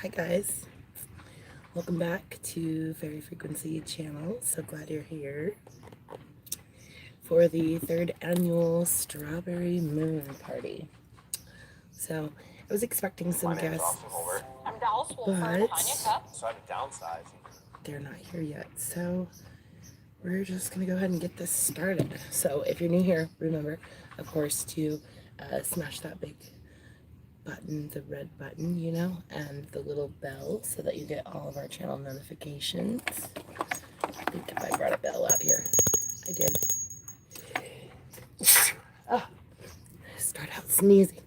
Hi guys, welcome back to Fairy Frequency channel. So glad you're here for the third annual Strawberry Moon Party. So I was expecting some guests, but they're not here yet. So we're just gonna go ahead and get this started. So if you're new here, remember, of course, to smash that big button, the red button, you know, and the little bell so that you get all of our channel notifications. I think if I brought a bell out here, I did. Oh, start out sneezing.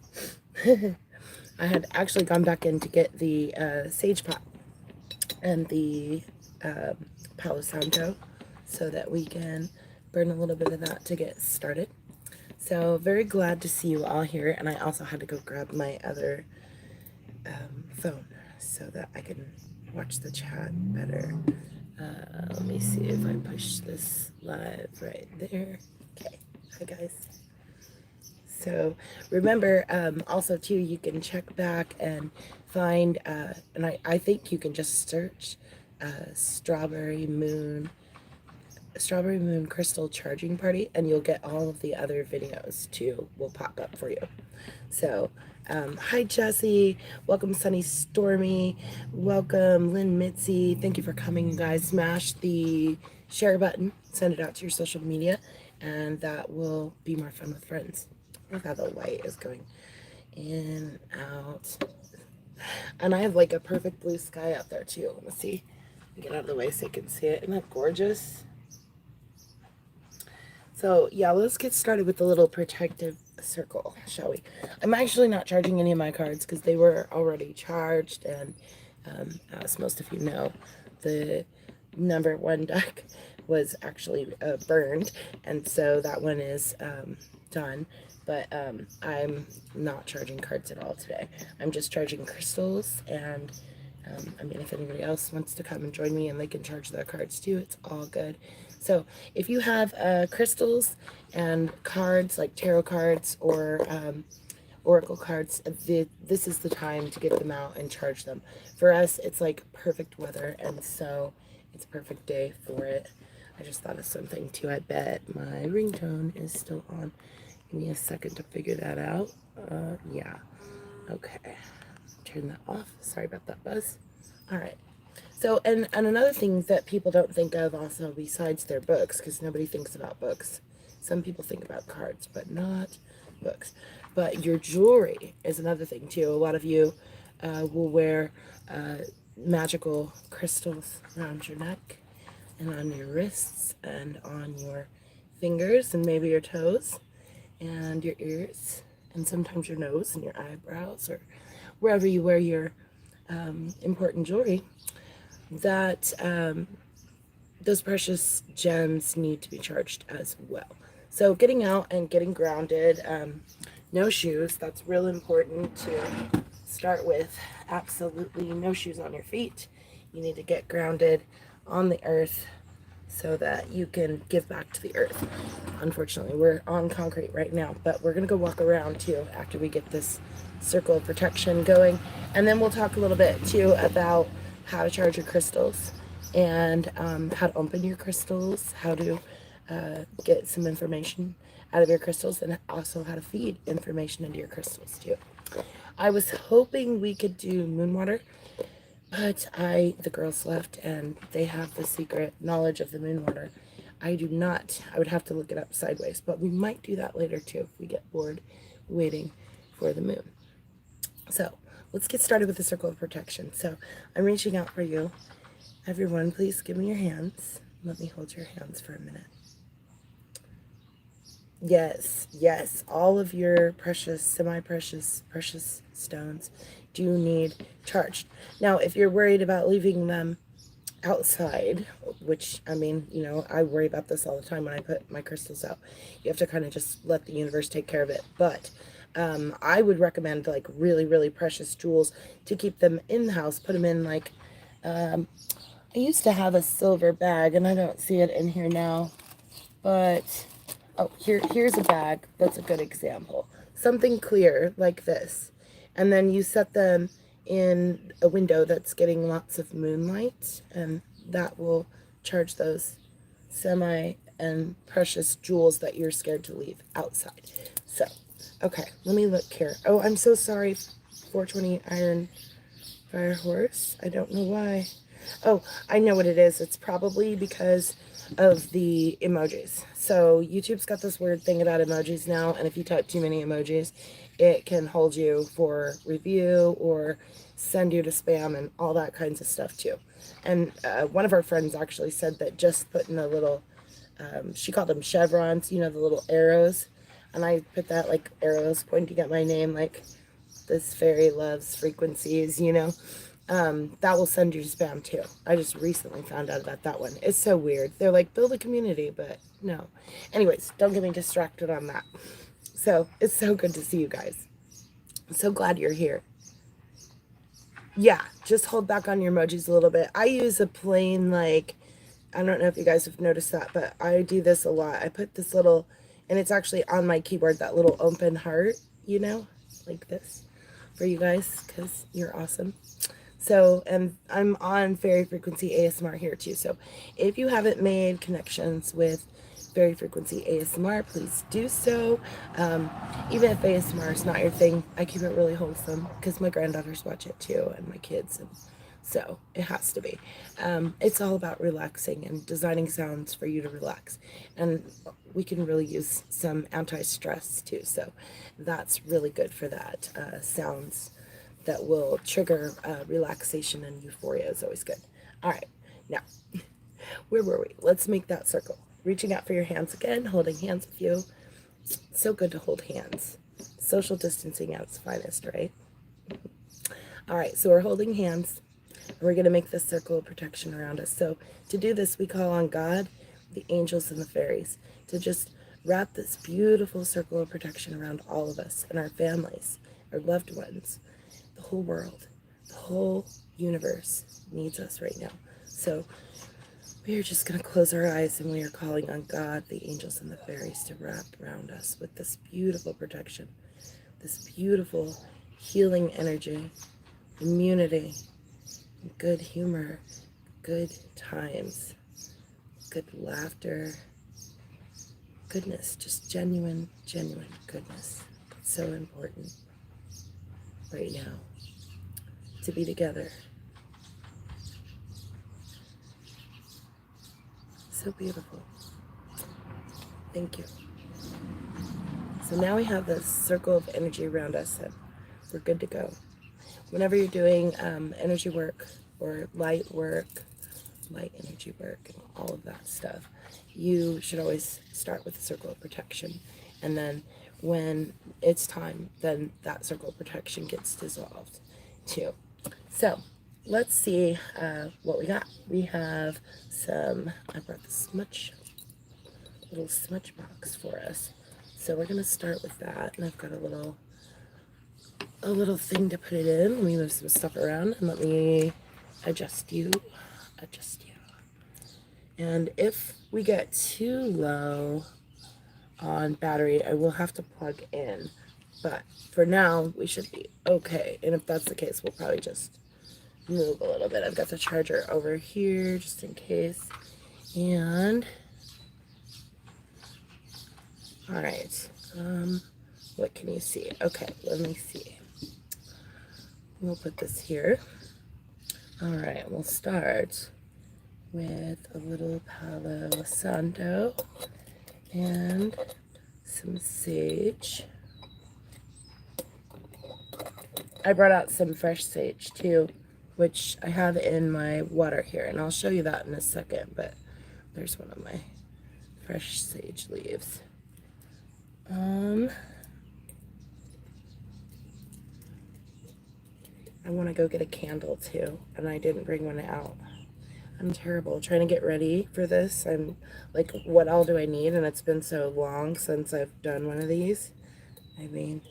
I had actually gone back in to get the sage pot and the Palo Santo so that we can burn a little bit of that to get started. So very glad to see you all here, and I also had to go grab my other phone so that I can watch the chat better. Let me see if I push this live right there. Okay, hi guys. So remember, also too, you can check back and find, and I think you can just search Strawberry Moon Crystal Charging Party, and you'll get all of the other videos too will pop up for you. So hi Jesse, welcome Sunny Stormy, welcome Lynn Mitzi, thank you for coming guys. Smash the share button, send it out to your social media, and that will be more fun with friends. Look how the light is going in, out, and I have like a perfect blue sky out there too. Let's see, get out of the way so you can see it. Isn't that gorgeous? So yeah, let's get started with the little protective circle, shall we? I'm actually not charging any of my cards because they were already charged, and as most of you know, the number one deck was actually burned, and so that one is done. But I'm not charging cards at all today. I'm just charging crystals, and I mean, if anybody else wants to come and join me and they can charge their cards too, it's all good. So if you have crystals and cards like tarot cards or oracle cards, this is the time to get them out and charge them. For us, it's like perfect weather, and so it's a perfect day for it. I just thought of something too. I bet my ringtone is still on. Give me a second to figure that out. Yeah. Okay. Turn that off. Sorry about that buzz. All right. So, and another thing that people don't think of also besides their books, because nobody thinks about books. Some people think about cards, but not books. But your jewelry is another thing too. A lot of you will wear magical crystals around your neck and on your wrists and on your fingers and maybe your toes and your ears and sometimes your nose and your eyebrows or wherever you wear your important jewelry, that those precious gems need to be charged as well. So getting out and getting grounded, no shoes, that's real important to start with. Absolutely no shoes on your feet. You need to get grounded on the earth so that you can give back to the earth. Unfortunately, we're on concrete right now, but we're gonna go walk around too after we get this circle of protection going, and then we'll talk a little bit too about how to charge your crystals and how to open your crystals, how to get some information out of your crystals, and also how to feed information into your crystals too. I was hoping we could do moon water, but the girls left and they have the secret knowledge of the moon water. I do not. I would have to look it up sideways, but we might do that later too if we get bored waiting for the moon. So let's get started with the circle of protection. So I'm reaching out for you. Everyone, please give me your hands. Let me hold your hands for a minute. Yes, yes, all of your precious, semi-precious, precious stones do need charged. Now, if you're worried about leaving them outside, which, I mean, you know, I worry about this all the time when I put my crystals out. You have to kind of just let the universe take care of it. But I would recommend like really, really precious jewels to keep them in the house. Put them in like, I used to have a silver bag and I don't see it in here now, but oh, here's a bag that's a good example. Something clear like this. And then you set them in a window that's getting lots of moonlight, and that will charge those semi and precious jewels that you're scared to leave outside. So, okay, let me look here. Oh, I'm so sorry, 420 Iron Fire Horse. I don't know why. Oh, I know what it is. It's probably because of the emojis. So YouTube's got this weird thing about emojis now, and if you type too many emojis, it can hold you for review or send you to spam and all that kinds of stuff too. And one of our friends actually said that just putting a little, she called them chevrons, you know, the little arrows, and I put that like arrows pointing at my name, like this fairy loves frequencies, you know. That will send you to spam too. I just recently found out about that one. It's so weird. They're like, build a community, but no. Anyways, don't get me distracted on that. So it's so good to see you guys. I'm so glad you're here. Yeah, just hold back on your emojis a little bit. I use a plain, like, I don't know if you guys have noticed that, but I do this a lot. I put this little, and it's actually on my keyboard, that little open heart, you know, like this for you guys, because you're awesome. So, and I'm on Fairy Frequency ASMR here too. So if you haven't made connections with Fairy Frequency ASMR, please do so. Even if ASMR is not your thing, I keep it really wholesome because my granddaughters watch it too, and my kids, and so it has to be. It's all about relaxing and designing sounds for you to relax, and we can really use some anti-stress too, so that's really good for that. Sounds that will trigger relaxation and euphoria is always good. All right, now, where were we? Let's make that circle. Reaching out for your hands again, holding hands with you. So good to hold hands. Social distancing at its finest, right? All right, so we're holding hands. We're going to make this circle of protection around us. So to do this, we call on God, the angels, and the fairies to just wrap this beautiful circle of protection around all of us and our families, our loved ones, the whole world, the whole universe needs us right now. So we are just going to close our eyes, and we are calling on God, the angels, and the fairies to wrap around us with this beautiful protection, this beautiful healing energy, immunity, good humor, good times, good laughter, goodness, just genuine goodness. It's so important right now to be together. So beautiful. Thank you. So now we have this circle of energy around us, and we're good to go. Whenever you're doing energy work or light energy work, and all of that stuff, you should always start with the circle of protection. And then when it's time, then that circle of protection gets dissolved too. So let's see what we got. We have some, I brought the little smudge box for us. So we're going to start with that. And I've got a little thing to put it in. Let me move some stuff around and let me adjust you. And if we get too low on battery, I will have to plug in. But for now, we should be okay. And if that's the case, we'll probably just move a little bit. I've got the charger over here just in case. And all right, what can you see? Okay, let me see. We'll put this here. All right, we'll start with a little Palo Santo and some sage. I brought out some fresh sage too, which I have in my water here, and I'll show you that in a second, but there's one of my fresh sage leaves. I want to go get a candle too, and I didn't bring one out. I'm terrible trying to get ready for this. I'm like, what all do I need? And it's been so long since I've done one of these. I mean,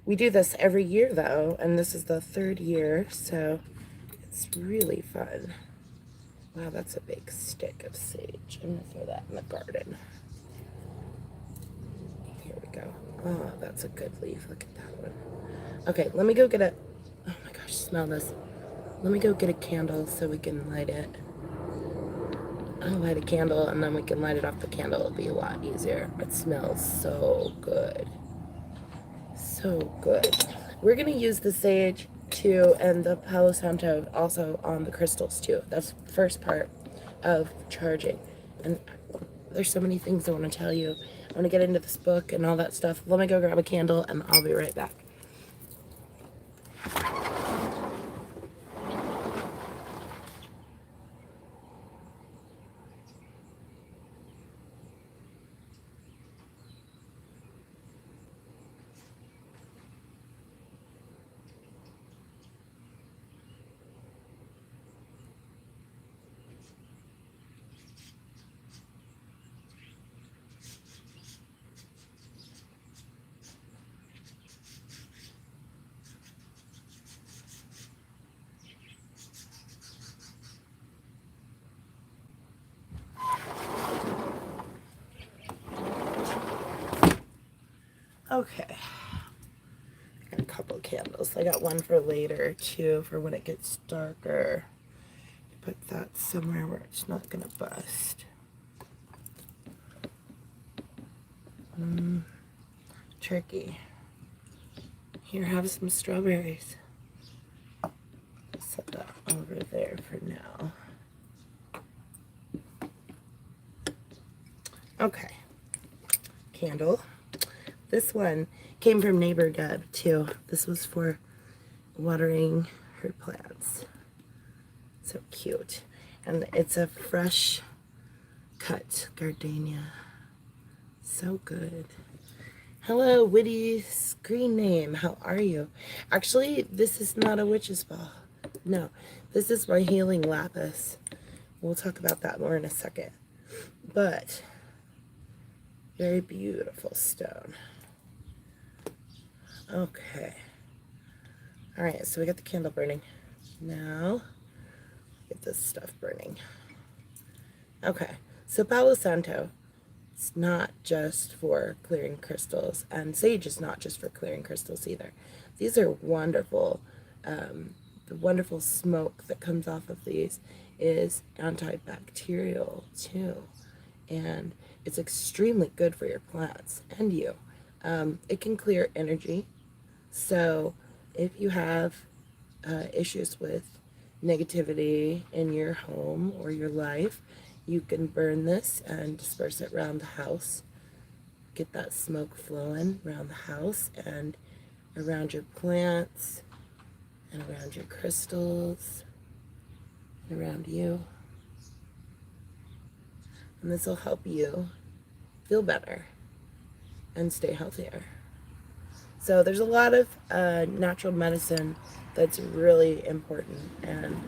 we do this every year though, and this is the 3rd year, so it's really fun. Wow, that's a big stick of sage. I'm gonna throw that in the garden. Here we go. Oh, that's a good leaf. Look at that one. Okay, let me go get a, oh my gosh, gosh, smell this. Let me go get a candle so we can light it. I'll light a candle and then we can light it off the candle. It'll be a lot easier. It smells so good. So good. We're going to use the sage too and the Palo Santo also on the crystals too. That's the first part of charging. And there's so many things I want to tell you. I want to get into this book and all that stuff. Let me go grab a candle and I'll be right back. Okay, I got a couple candles. I got one for later too, for when it gets darker. Put that somewhere where it's not gonna bust. Turkey. Here, have some strawberries. Set that over there for now. Okay, candle. This one came from Neighbor Deb too. This was for watering her plants. So cute. And it's a fresh cut gardenia. So good. Hello, Witty screen name. How are you? Actually, this is not a witch's ball. No, this is my healing lapis. We'll talk about that more in a second. But very beautiful stone. Okay. Alright, so we got the candle burning. Now, get this stuff burning. Okay, so Palo Santo, it's not just for clearing crystals, and sage is not just for clearing crystals either. These are wonderful. The wonderful smoke that comes off of these is antibacterial too, and it's extremely good for your plants and you. It can clear energy. So if you have issues with negativity in your home or your life, you can burn this and disperse it around the house. Get that smoke flowing around the house and around your plants and around your crystals and around you. And this will help you feel better and stay healthier. So there's a lot of natural medicine that's really important, and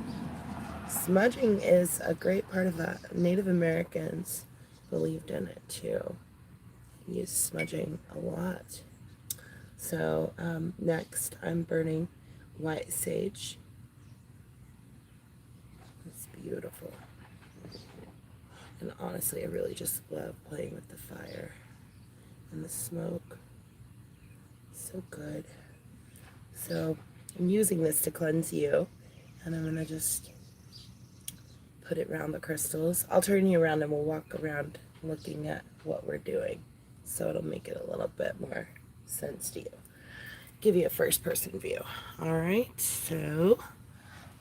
smudging is a great part of that. Native Americans believed in it too. Used smudging a lot. So next I'm burning white sage. It's beautiful. And honestly, I really just love playing with the fire and the smoke. So good. So I'm using this to cleanse you, and I'm gonna just put it around the crystals. I'll turn you around and we'll walk around looking at what we're doing, so it'll make it a little bit more sense to you. Give you a first person view. Alright, so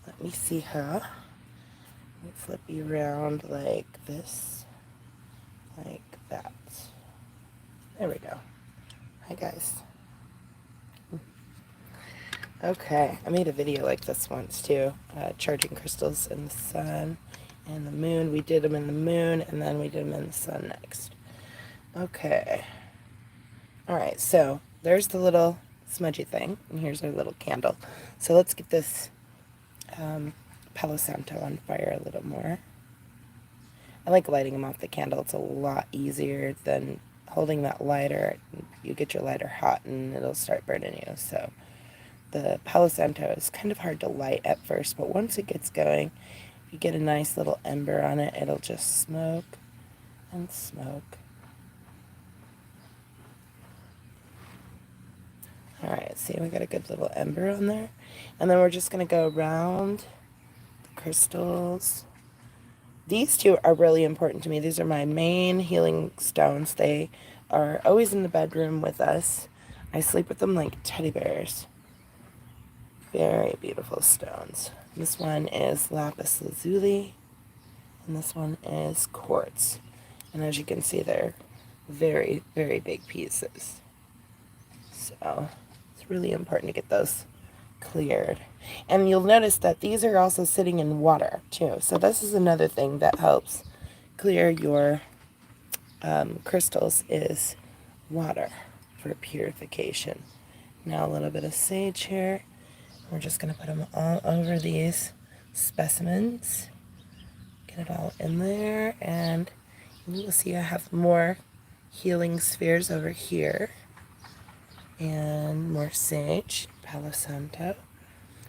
let me see how. Let me flip you around like this, like that. There we go. Hi guys. Okay, I made a video like this once too, charging crystals in the sun and the moon. We did them in the moon, and then we did them in the sun next. Okay. Alright, so there's the little smudgy thing, and here's our little candle. So let's get this Palo Santo on fire a little more. I like lighting them off the candle. It's a lot easier than holding that lighter. You get your lighter hot and it'll start burning you. So the Palo Santo is kind of hard to light at first, but once it gets going, if you get a nice little ember on it, it'll just smoke and smoke. All right, see, we got a good little ember on there. And then we're just going to go around the crystals. These two are really important to me. These are my main healing stones. They are always in the bedroom with us. I sleep with them like teddy bears. Very beautiful stones. This one is Lapis Lazuli, and this one is Quartz. And as you can see, they're very, very big pieces. So it's really important to get those cleared. And you'll notice that these are also sitting in water too. So this is another thing that helps clear your crystals is water for purification. Now a little bit of sage here. We're just going to put them all over these specimens. Get it all in there, and you will see I have more healing spheres over here. And more sage, Palo Santo.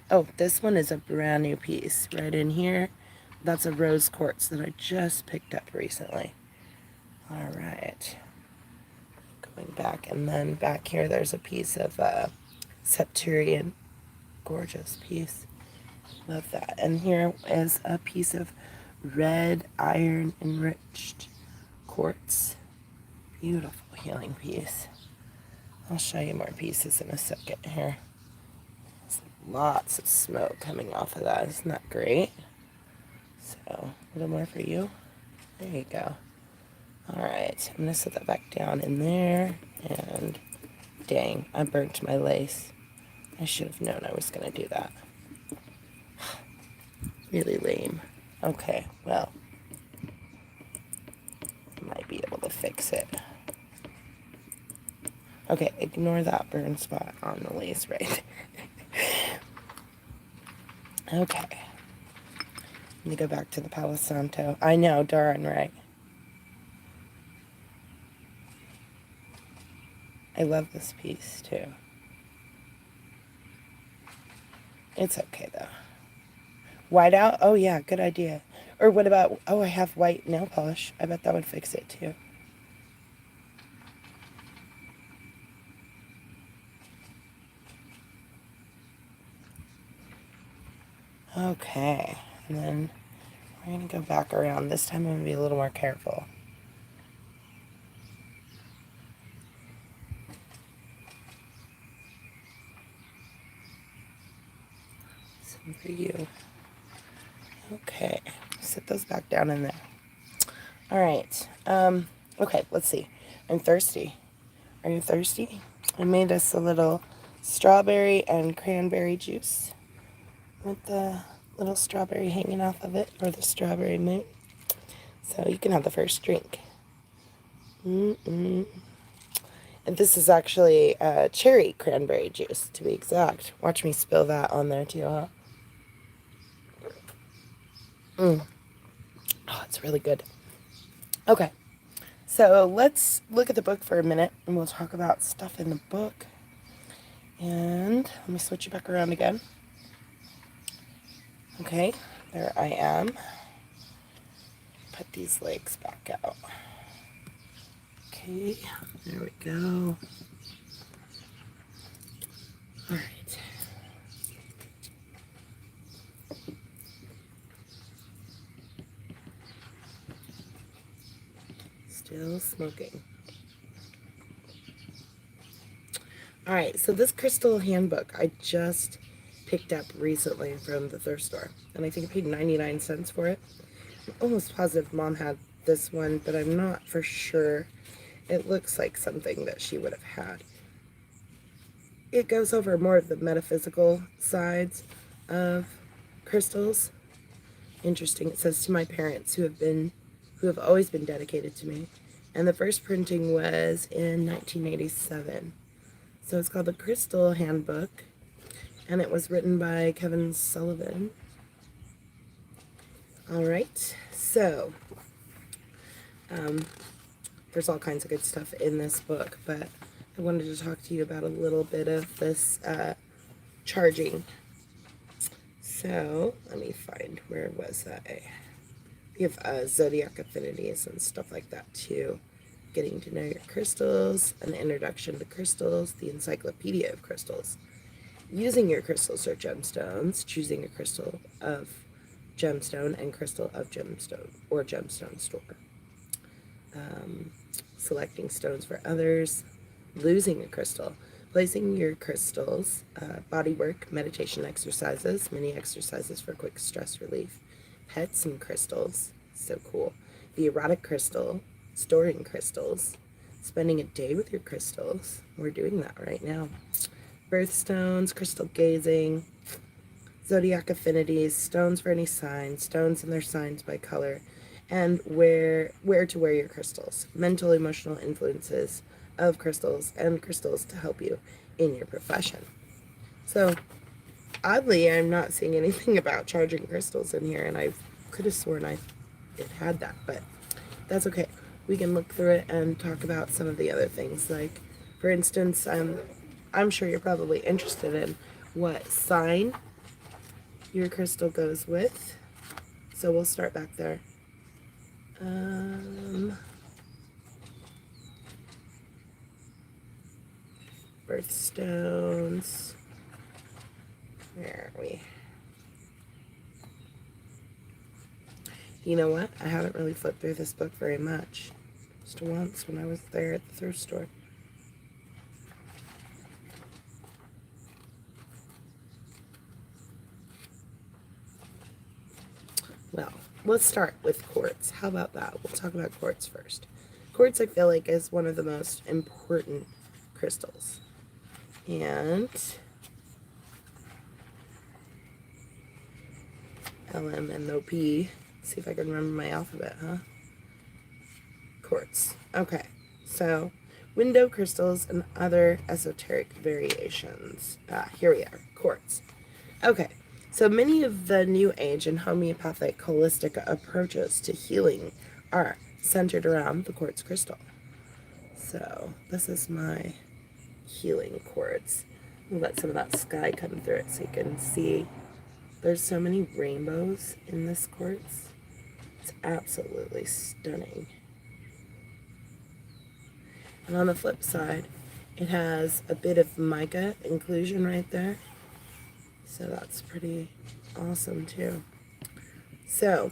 Oh, this one is a brand new piece right in here. That's a rose quartz that I just picked up recently. All right. Going back, and then back here there's a piece of Septurian. Gorgeous piece. Love that. And here is a piece of red iron enriched quartz. Beautiful healing piece. I'll show you more pieces in a second here. There's lots of smoke coming off of that. Isn't that great? So, a little more for you. There you go. Alright, I'm going to set that back down in there. And dang, I burnt my lace. I should have known I was going to do that. Really lame. Okay, well, I might be able to fix it. Okay, ignore that burn spot on the lace right there. Okay. Let me go back to the Palo Santo. I know, darn right. I love this piece too. It's okay though. White out? Oh yeah, good idea. Or what about, oh, I have white nail polish. I bet that would fix it too. Okay, and then we're going to go back around. This time I'm going to be a little more careful. Some for you. Okay, set those back down in there. All right, okay, let's see. I'm thirsty. Are you thirsty? I made us a little strawberry and cranberry juice with the little strawberry hanging off of it, or the strawberry moon. So you can have the first drink. And this is actually cherry cranberry juice, to be exact. Watch me spill that on there too, huh? Oh, it's really good. Okay, so let's look at the book for a minute, and we'll talk about stuff in the book. And let me switch you back around again. Okay, there I am. Put these legs back out. Okay, there we go. All right. Still smoking. All right, so this crystal handbook I just picked up recently from the thrift store, and I think I paid 99 cents for it. I'm almost positive Mom had this one, but I'm not for sure. It looks like something that she would have had. It goes over more of the metaphysical sides of crystals. Interesting. It says, to my parents who have always been dedicated to me. And the first printing was in 1987. So it's called the Crystal Handbook, and it was written by Kevin Sullivan. All right, so there's all kinds of good stuff in this book, but I wanted to talk to you about a little bit of this charging. So let me find, where was I? We have zodiac affinities and stuff like that too. getting to know your crystals, an introduction to crystals, the encyclopedia of crystals, using your crystals or gemstones, choosing a crystal of gemstone and crystal of gemstone or gemstone store, selecting stones for others, losing a crystal, placing your crystals, body work, meditation exercises, mini exercises for quick stress relief, pets and crystals, so cool, the erotic crystal, storing crystals, spending a day with your crystals, we're doing that right now, birthstones, crystal gazing, zodiac affinities, stones for any sign, stones and their signs by color, and where to wear your crystals, mental emotional influences of crystals, and crystals to help you in your profession. So oddly, I'm not seeing anything about charging crystals in here, and I could have sworn it had that, but that's okay. We can look through it and talk about some of the other things. Like, for instance, I'm sure you're probably interested in what sign your crystal goes with. So we'll start back there. Birthstones. Where are we? You know what? I haven't really flipped through this book very much. Just once when I was there at the thrift store. Well, let's start with quartz. How about that? We'll talk about quartz first. Quartz, I feel like, is one of the most important crystals. And LMNOP. See if I can remember my alphabet, huh? Quartz. Okay, so window crystals and other esoteric variations. Here we are, quartz. Okay, so many of the New Age and homeopathic holistic approaches to healing are centered around the quartz crystal. So this is my healing quartz. I'll let some of that sky come through it so you can see. There's so many rainbows in this quartz. It's absolutely stunning. And on the flip side, it has a bit of mica inclusion right there. So that's pretty awesome too. So,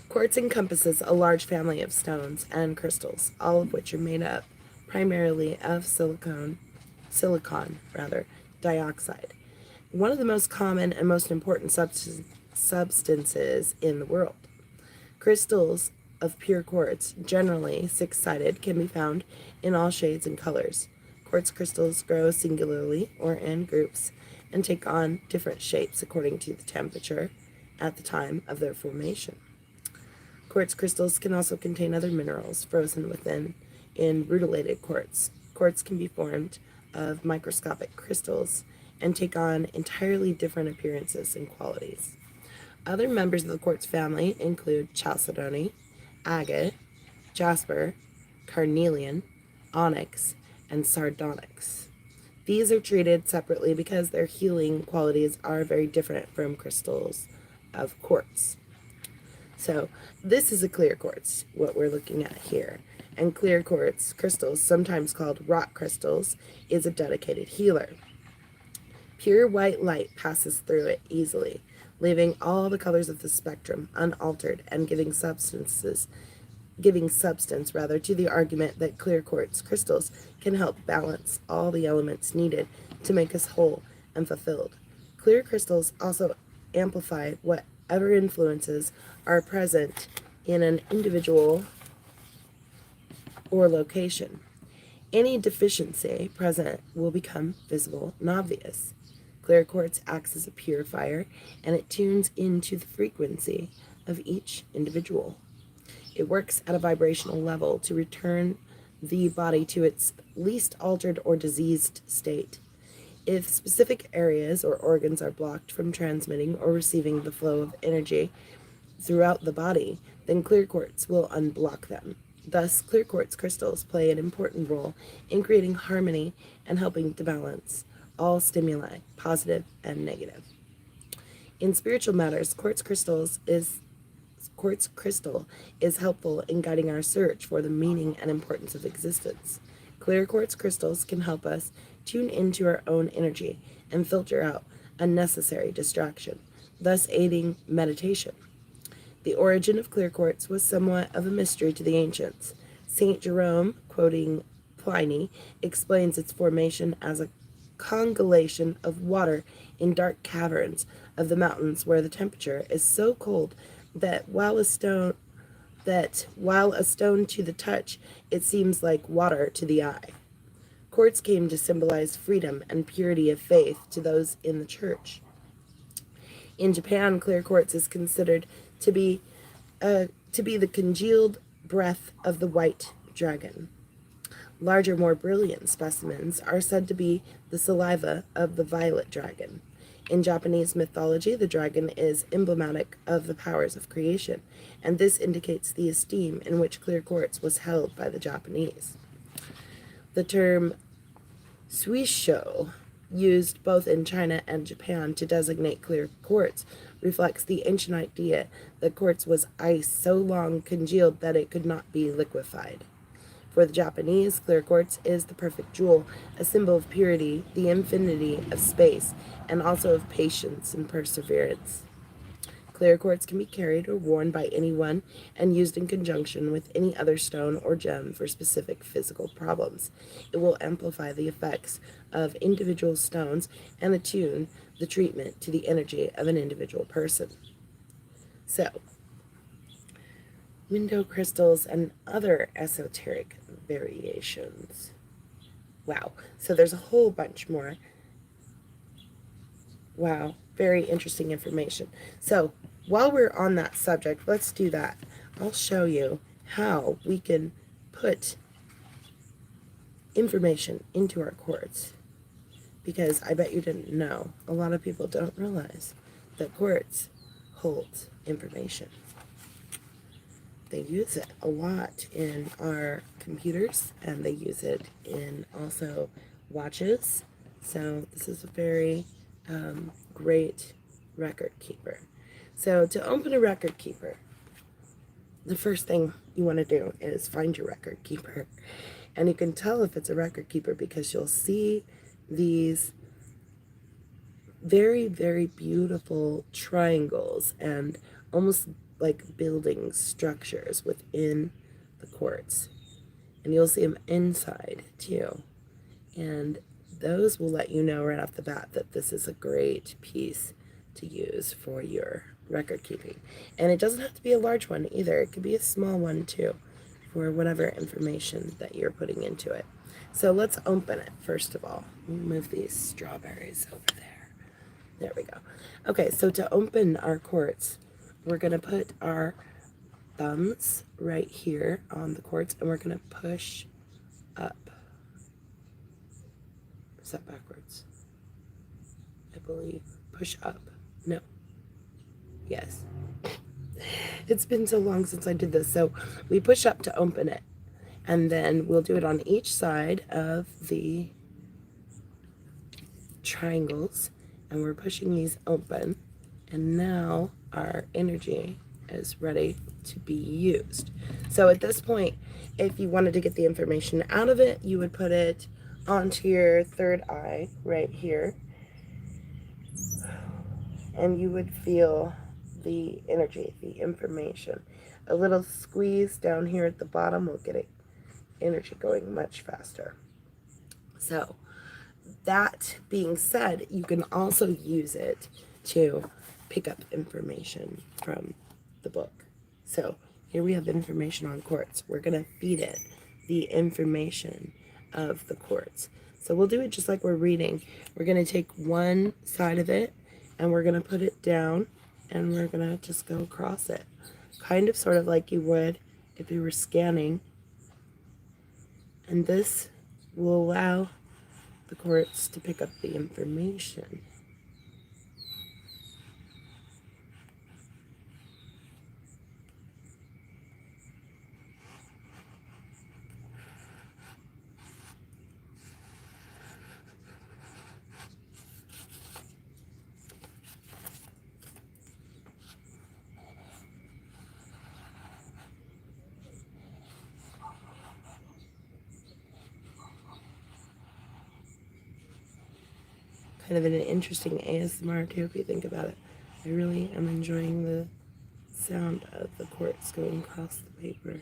quartz encompasses a large family of stones and crystals, all of which are made up primarily of silicon dioxide, one of the most common and most important substances in the world. Crystals of pure quartz, generally six-sided, can be found in all shades and colors. Quartz crystals grow singularly or in groups and take on different shapes according to the temperature at the time of their formation. Quartz crystals can also contain other minerals frozen within in rutilated quartz. Quartz can be formed of microscopic crystals and take on entirely different appearances and qualities. Other members of the quartz family include chalcedony, agate, jasper, carnelian, onyx, and sardonyx. These are treated separately because their healing qualities are very different from crystals of quartz. So this is a clear quartz, what we're looking at here. And clear quartz crystals, sometimes called rock crystals, is a dedicated healer. Pure white light passes through it easily, leaving all the colors of the spectrum unaltered and giving substance to the argument that clear quartz crystals can help balance all the elements needed to make us whole and fulfilled. Clear crystals also amplify whatever influences are present in an individual or location. Any deficiency present will become visible and obvious. Clear quartz acts as a purifier, and it tunes into the frequency of each individual. It works at a vibrational level to return the body to its least altered or diseased state. If specific areas or organs are blocked from transmitting or receiving the flow of energy throughout the body, then clear quartz will unblock them. Thus, clear quartz crystals play an important role in creating harmony and helping to balance all stimuli, positive and negative. In spiritual matters, quartz crystals is quartz crystal is helpful in guiding our search for the meaning and importance of existence. Clear quartz crystals can help us tune into our own energy and filter out unnecessary distraction, thus aiding meditation. The origin of clear quartz was somewhat of a mystery to the ancients. St. Jerome, quoting Pliny, explains its formation as a congelation of water in dark caverns of the mountains where the temperature is so cold that while a stone to the touch, it seems like water to the eye. Quartz came to symbolize freedom and purity of faith to those in the church. In Japan, clear quartz is considered to be the congealed breath of the white dragon. Larger, more brilliant specimens are said to be the saliva of the violet dragon. In Japanese mythology, the dragon is emblematic of the powers of creation, and this indicates the esteem in which clear quartz was held by the Japanese. The term suisho, used both in China and Japan to designate clear quartz, reflects the ancient idea that quartz was ice so long congealed that it could not be liquefied. For the Japanese, clear quartz is the perfect jewel, a symbol of purity, the infinity of space, and also of patience and perseverance. Clear quartz can be carried or worn by anyone and used in conjunction with any other stone or gem for specific physical problems. It will amplify the effects of individual stones and attune the treatment to the energy of an individual person. So, window crystals and other esoteric variations. Wow, so there's a whole bunch more. Wow, very interesting information. So while we're on that subject, let's do that. I'll show you how we can put information into our quartz, because I bet you didn't know. A lot of people don't realize that quartz holds information. They use it a lot in our computers, and they use it in also watches. So this is a very great record keeper. So to open a record keeper, the first thing you want to do is find your record keeper. And you can tell if it's a record keeper because you'll see these very, very beautiful triangles and almost like building structures within the quartz. And you'll see them inside too. And those will let you know right off the bat that this is a great piece to use for your record keeping. And it doesn't have to be a large one either. It could be a small one too, for whatever information that you're putting into it. So let's open it first of all. Let me move these strawberries over there. There we go. Okay, so to open our quartz, we're going to put our thumbs right here on the quartz, and we're going to push up. Is that backwards? I believe. Push up. No. Yes. It's been so long since I did this. So we push up to open it. And then we'll do it on each side of the triangles. And we're pushing these open. And now our energy is ready to be used. So at this point, if you wanted to get the information out of it, you would put it onto your third eye right here, and you would feel the energy, the information. A little squeeze down here at the bottom will get it energy going much faster. So that being said, you can also use it to pick up information from the book. So here we have information on quartz. We're going to feed it the information of the quartz. So we'll do it just like we're reading. We're going to take one side of it and we're going to put it down and we're going to just go across it. Kind of sort of like you would if you were scanning. And this will allow the quartz to pick up the information. kind of an interesting ASMR too, if you think about it. I really am enjoying the sound of the quartz going across the paper.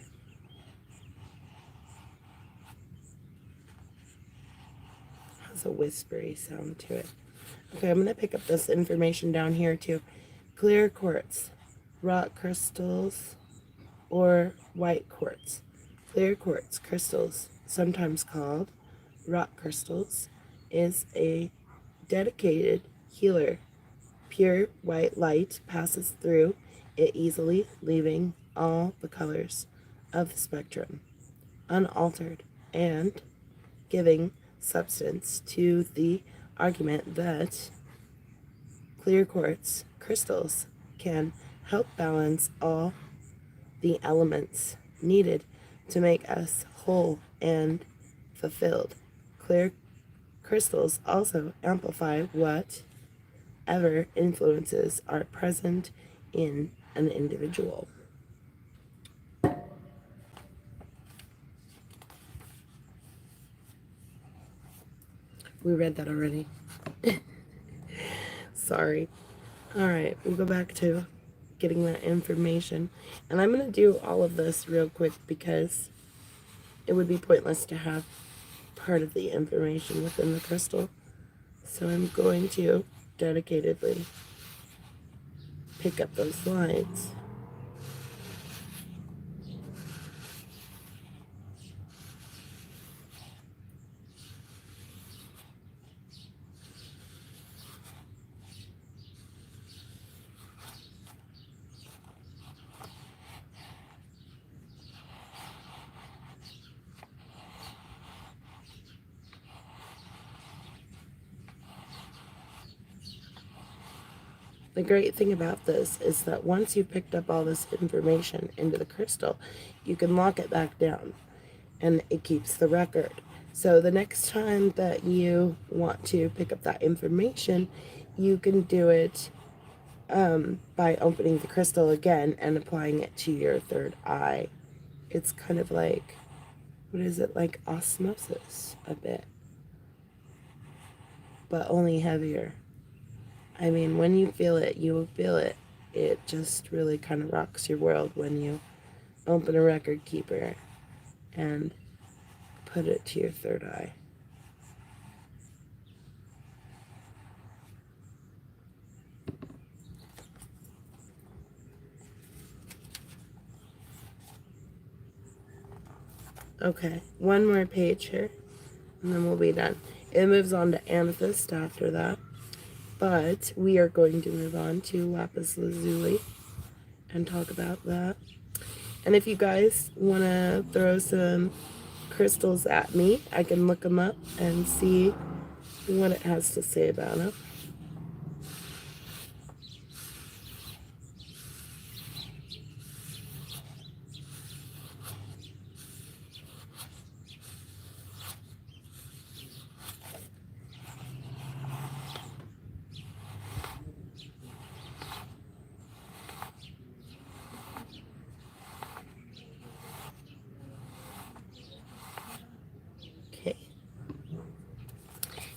Has a whispery sound to it. Okay, I'm going to pick up this information down here too. Clear quartz, rock crystals, or white quartz. Clear quartz crystals, sometimes called rock crystals, is a dedicated healer. Pure white light passes through it easily, leaving all the colors of the spectrum unaltered and giving substance to the argument that clear quartz crystals can help balance all the elements needed to make us whole and fulfilled. Clear crystals also amplify whatever influences are present in an individual. We read that already. Sorry. Alright, we'll go back to getting that information. And I'm going to do all of this real quick because it would be pointless to have part of the information within the crystal. So I'm going to dedicatedly pick up those lines. The great thing about this is that once you've picked up all this information into the crystal, you can lock it back down and it keeps the record. So the next time that you want to pick up that information, you can do it by opening the crystal again and applying it to your third eye. It's kind of like, what is it, like osmosis a bit, but only heavier. I mean, when you feel it, you will feel it. It just really kind of rocks your world when you open a record keeper and put it to your third eye. Okay, one more page here, and then we'll be done. It moves on to Amethyst after that. But we are going to move on to Lapis Lazuli and talk about that. And if you guys want to throw some crystals at me, I can look them up and see what it has to say about them.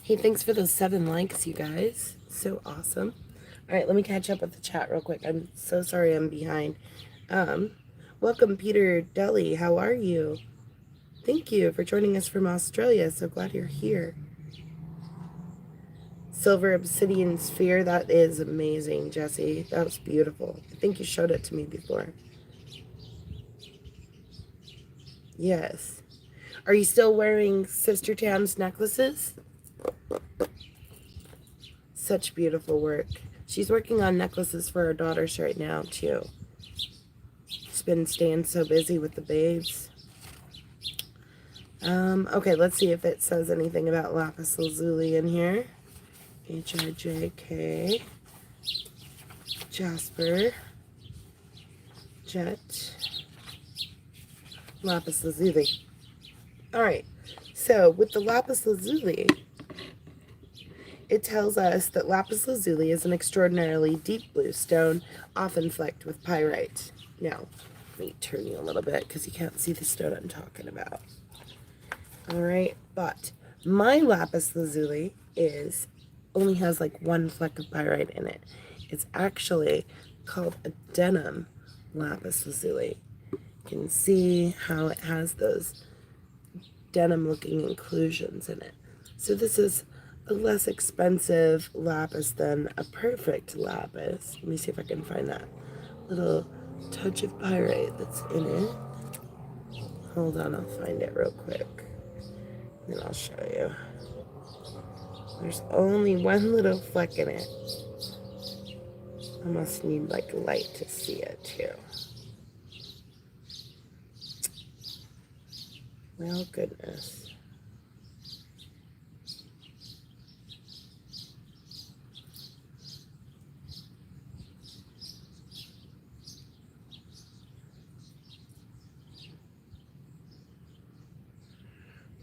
Hey, thanks for those 7 likes, you guys. So awesome. All right, let me catch up with the chat real quick. I'm so sorry I'm behind. Welcome, Peter Deli. How are you? Thank you for joining us from Australia. So glad you're here. Silver Obsidian Sphere. That is amazing, Jesse. That was beautiful. I think you showed it to me before. Yes. Are you still wearing Sister Tam's necklaces? Such beautiful work. She's working on necklaces for her daughters right now, too. She's been staying so busy with the babes. Okay, let's see if it says anything about Lapis Lazuli in here. HIJK. Jasper. Jet. Lapis Lazuli. Alright, so with the Lapis Lazuli, it tells us that Lapis Lazuli is an extraordinarily deep blue stone, often flecked with pyrite. Now, let me turn you a little bit because you can't see the stone I'm talking about. Alright, but my Lapis Lazuli is only has like one fleck of pyrite in it. It's actually called a Denim Lapis Lazuli. You can see how it has those denim looking inclusions in it. So this is a less expensive lapis than a perfect lapis. Let me see if I can find that little touch of pyrite that's in it. Hold on, I'll find it real quick. And I'll show you. There's only one little fleck in it. I must need like light to see it too. Well, goodness.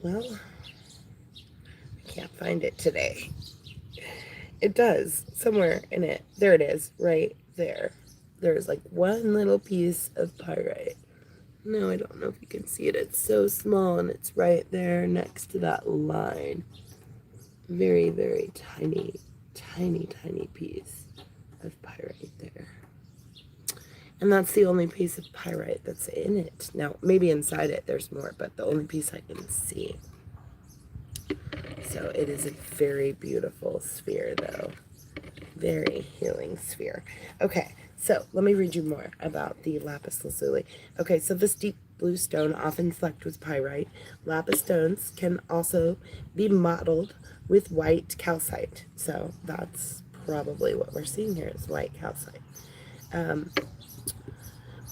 Well, I can't find it today. It does, somewhere in it. There it is, right there. There's like one little piece of pyrite. No, I don't know if you can see it. It's so small and it's right there next to that line. Very, very tiny, tiny, tiny piece of pyrite there. And that's the only piece of pyrite that's in it. Now, maybe inside it there's more, but the only piece I can see. So it is a very beautiful sphere, though. Very healing sphere. Okay, so let me read you more about the lapis lazuli. Okay, so this deep blue stone, often flecked with pyrite. Lapis stones can also be mottled with white calcite. So that's probably what we're seeing here is white calcite.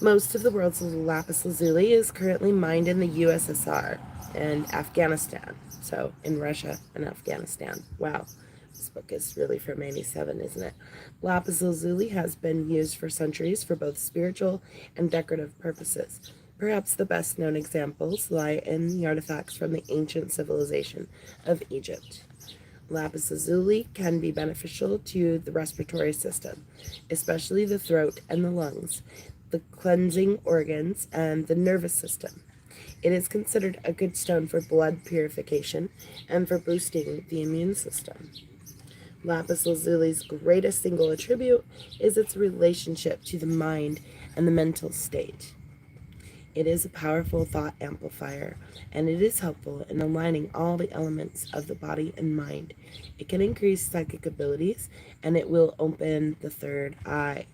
Most of the world's lapis lazuli is currently mined in the USSR and Afghanistan. So in Russia and Afghanistan. Wow, this book is really from 87, isn't it? Lapis lazuli has been used for centuries for both spiritual and decorative purposes. Perhaps the best known examples lie in the artifacts from the ancient civilization of Egypt. Lapis lazuli can be beneficial to the respiratory system, especially the throat and the lungs, the cleansing organs, and the nervous system. It is considered a good stone for blood purification and for boosting the immune system. Lapis lazuli's greatest single attribute is its relationship to the mind and the mental state. It is a powerful thought amplifier, and it is helpful in aligning all the elements of the body and mind. It can increase psychic abilities, and it will open the third eye.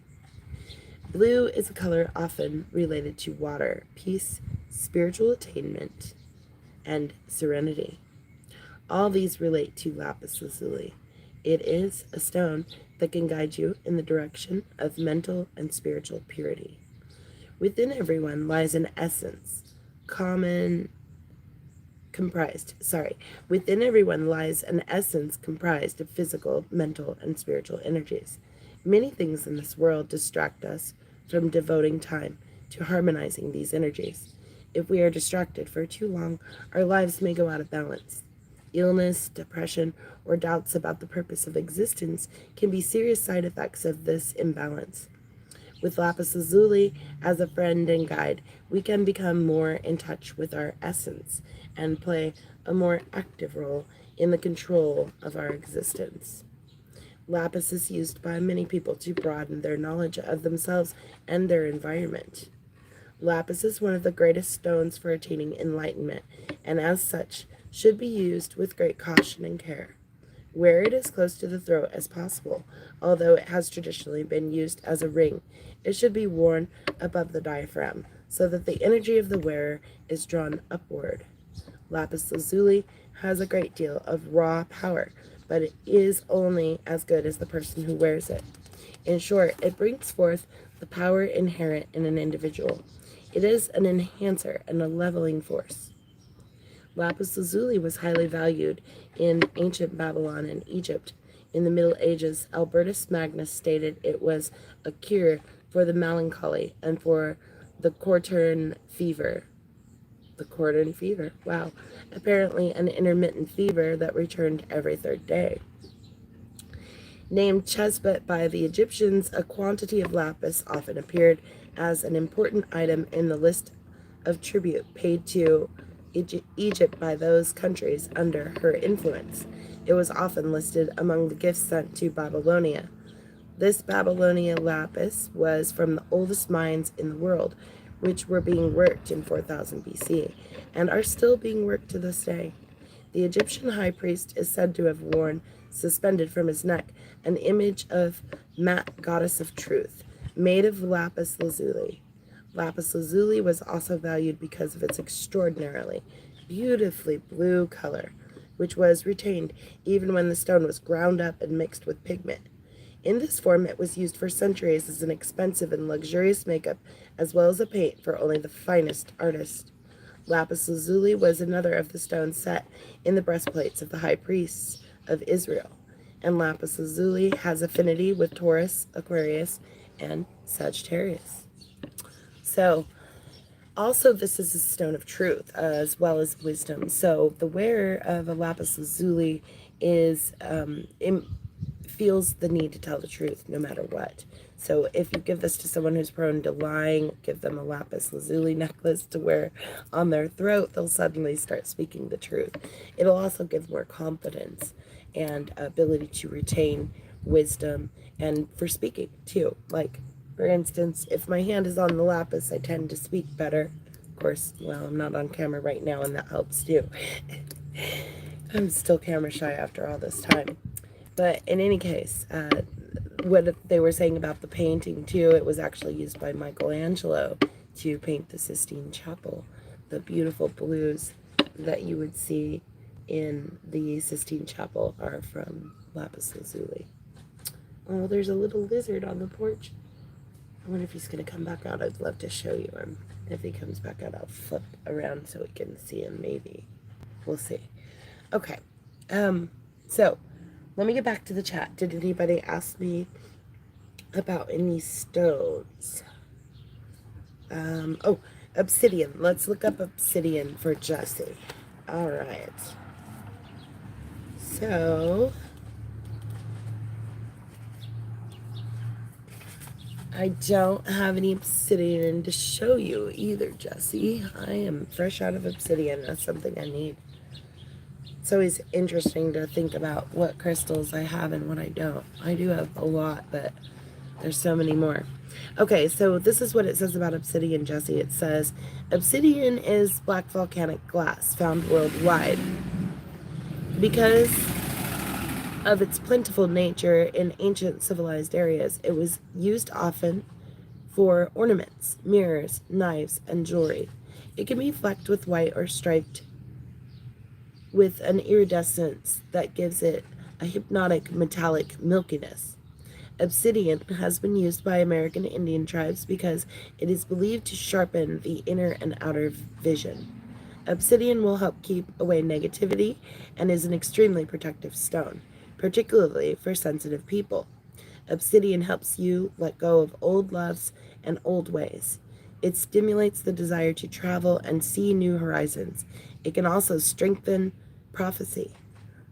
Blue is a color often related to water, peace, spiritual attainment, and serenity. All these relate to lapis lazuli. It is a stone that can guide you in the direction of mental and spiritual purity. Within everyone lies an essence, Within everyone lies an essence comprised of physical, mental, and spiritual energies. Many things in this world distract us from devoting time to harmonizing these energies. If we are distracted for too long, our lives may go out of balance. Illness, depression, or doubts about the purpose of existence can be serious side effects of this imbalance. With lapis lazuli as a friend and guide, we can become more in touch with our essence and play a more active role in the control of our existence. Lapis is used by many people to broaden their knowledge of themselves and their environment. Lapis is one of the greatest stones for attaining enlightenment, and as such, should be used with great caution and care. Wear it as close to the throat as possible. Although it has traditionally been used as a ring, it should be worn above the diaphragm so that the energy of the wearer is drawn upward. Lapis lazuli has a great deal of raw power, but it is only as good as the person who wears it. In short, it brings forth the power inherent in an individual. It is an enhancer and a leveling force. Lapis lazuli was highly valued in ancient Babylon and Egypt. In the Middle Ages, Albertus Magnus stated it was a cure for the melancholy and for the quartern fever. The quartern fever, wow. Apparently an intermittent fever that returned every third day. Named Chesbet by the Egyptians, a quantity of lapis often appeared as an important item in the list of tribute paid to Egypt by those countries under her influence. It was often listed among the gifts sent to Babylonia. This Babylonia lapis was from the oldest mines in the world, which were being worked in 4000 BC and are still being worked to this day. The Egyptian high priest is said to have worn, suspended from his neck, an image of Mat, goddess of truth, made of lapis lazuli. Lapis lazuli was also valued because of its extraordinarily beautifully blue color, which was retained even when the stone was ground up and mixed with pigment. In this form, it was used for centuries as an expensive and luxurious makeup, as well as a paint for only the finest artists. Lapis lazuli was another of the stones set in the breastplates of the high priests of Israel, and lapis lazuli has affinity with Taurus, Aquarius, and Sagittarius. So, also, this is a stone of truth as well as wisdom. So, the wearer of a lapis lazuli is feels the need to tell the truth no matter what. So if you give this to someone who's prone to lying, give them a lapis lazuli necklace to wear on their throat, they'll suddenly start speaking the truth. It'll also give more confidence and ability to retain wisdom and for speaking too. Like, for instance, if my hand is on the lapis, I tend to speak better. Of course, well, I'm not on camera right now, and that helps too. I'm still camera shy after all this time. But in any case, what they were saying about the painting too, it was actually used by Michelangelo to paint the Sistine Chapel. The beautiful blues that you would see in the Sistine Chapel are from lapis lazuli. Oh, there's a little lizard on the porch. I wonder if he's going to come back out. I'd love to show you him. If he comes back out, I'll flip around so we can see him, maybe. We'll see. Okay. So, let me get back to the chat. Did anybody ask me about any stones? Oh, obsidian. Let's look up obsidian for Jesse. All right. So, I don't have any obsidian to show you either, Jesse. I am fresh out of obsidian. That's something I need. It's always interesting to think about what crystals I have and what I don't. I do have a lot, but there's so many more. Okay, so this is what it says about obsidian, Jesse. It says, obsidian is black volcanic glass found worldwide. Because of its plentiful nature in ancient civilized areas, it was used often for ornaments, mirrors, knives, and jewelry. It can be flecked with white or striped with an iridescence that gives it a hypnotic metallic milkiness. Obsidian has been used by American Indian tribes because it is believed to sharpen the inner and outer vision. Obsidian will help keep away negativity and is an extremely protective stone, particularly for sensitive people. Obsidian helps you let go of old loves and old ways. It stimulates the desire to travel and see new horizons. It can also strengthen prophecy.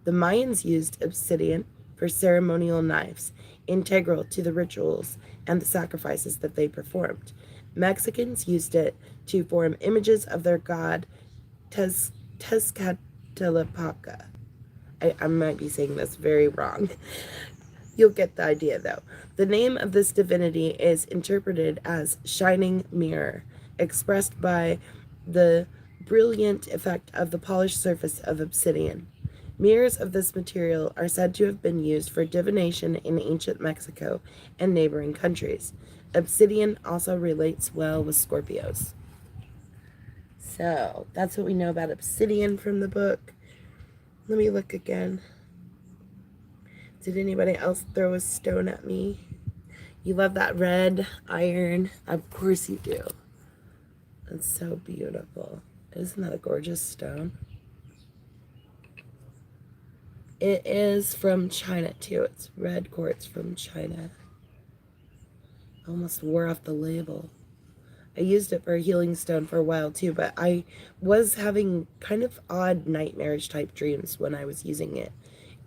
The Mayans used obsidian for ceremonial knives, integral to the rituals and the sacrifices that they performed. Mexicans used it to form images of their god Tezcatlipoca. I might be saying this very wrong. You'll get the idea, though. The name of this divinity is interpreted as shining mirror, expressed by the brilliant effect of the polished surface of obsidian. Mirrors of this material are said to have been used for divination in ancient Mexico and neighboring countries. Obsidian also relates well with Scorpios. So, that's what we know about obsidian from the book. Let me look again. Did anybody else throw a stone at me? You love that red iron? Of course you do. It's so beautiful. Isn't that a gorgeous stone? It is from China too. It's red quartz from China. Almost wore off the label. I used it for a healing stone for a while too, but I was having kind of odd nightmarish type dreams when I was using it.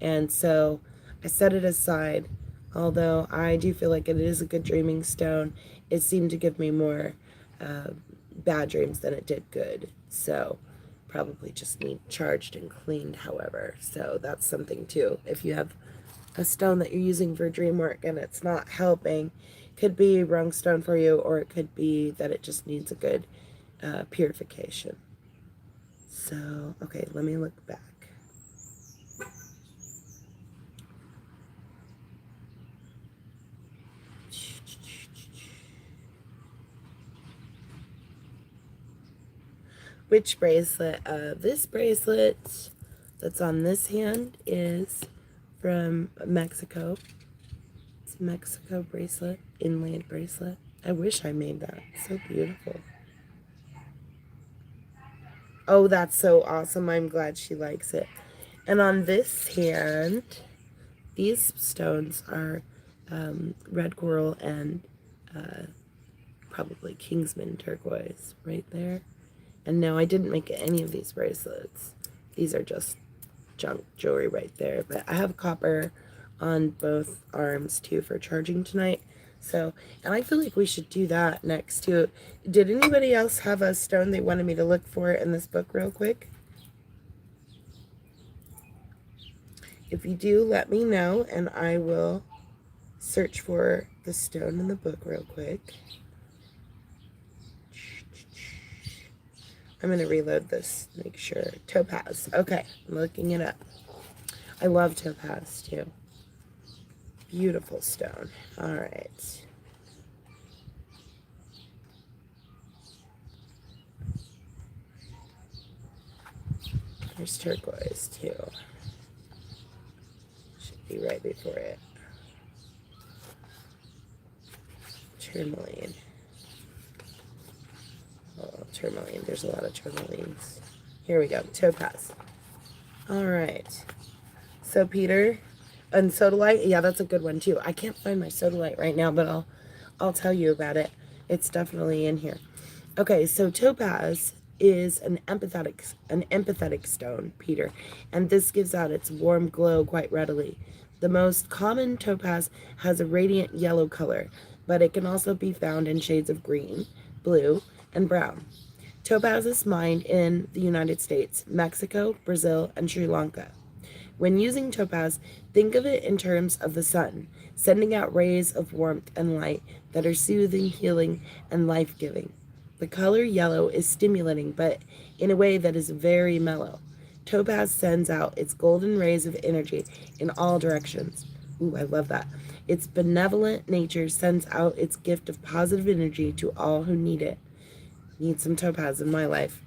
And so I set it aside. Although I do feel like it is a good dreaming stone, it seemed to give me more bad dreams than it did good. So probably just need charged and cleaned, however. So that's something too. If you have a stone that you're using for dream work and it's not helping, could be wrong stone for you, or it could be that it just needs a good purification. So, okay, let me look back. Which bracelet? This bracelet that's on this hand is from Mexico. It's a Mexico bracelet, inlaid bracelet. I wish I made that. It's so beautiful. Oh, that's so awesome. I'm glad she likes it. And on this hand, these stones are red coral and probably Kingsman turquoise right there. And no, I didn't make any of these bracelets. These are just junk jewelry right there. But I have copper on both arms too for charging tonight. So, and I feel like we should do that next too. Did anybody else have a stone they wanted me to look for in this book real quick? If you do, let me know and I will search for the stone in the book real quick. I'm going to reload this, make sure. Topaz. Okay, I'm looking it up. I love topaz too. Beautiful stone. All right. There's turquoise too. Should be right before it. Tourmaline. Oh, tourmaline. There's a lot of tourmalines. Here we go. Topaz. All right. So Peter and Sodalite. Yeah, that's a good one too. I can't find my Sodalite right now, but I'll tell you about it. It's definitely in here. Okay, so topaz is an empathetic stone, Peter, and this gives out its warm glow quite readily. The most common topaz has a radiant yellow color, but it can also be found in shades of green, blue, and brown. Topaz is mined in the United States, Mexico, Brazil, and Sri Lanka. When using topaz, think of it in terms of the sun, sending out rays of warmth and light that are soothing, healing, and life-giving. The color yellow is stimulating, but in a way that is very mellow. Topaz sends out its golden rays of energy in all directions. Ooh, I love that. Its benevolent nature sends out its gift of positive energy to all who need it. Need some topaz in my life.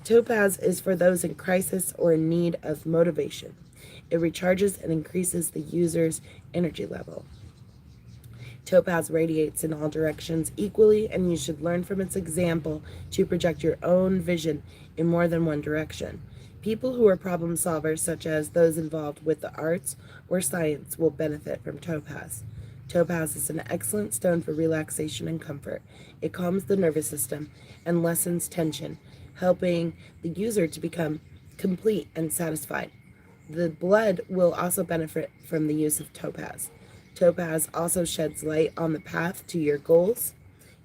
Topaz is for those in crisis or in need of motivation. It recharges and increases the user's energy level. Topaz radiates in all directions equally, and you should learn from its example to project your own vision in more than one direction. People who are problem solvers, such as those involved with the arts or science, will benefit from topaz. Topaz is an excellent stone for relaxation and comfort. It calms the nervous system and lessens tension, helping the user to become complete and satisfied. The blood will also benefit from the use of topaz. Topaz also sheds light on the path to your goals.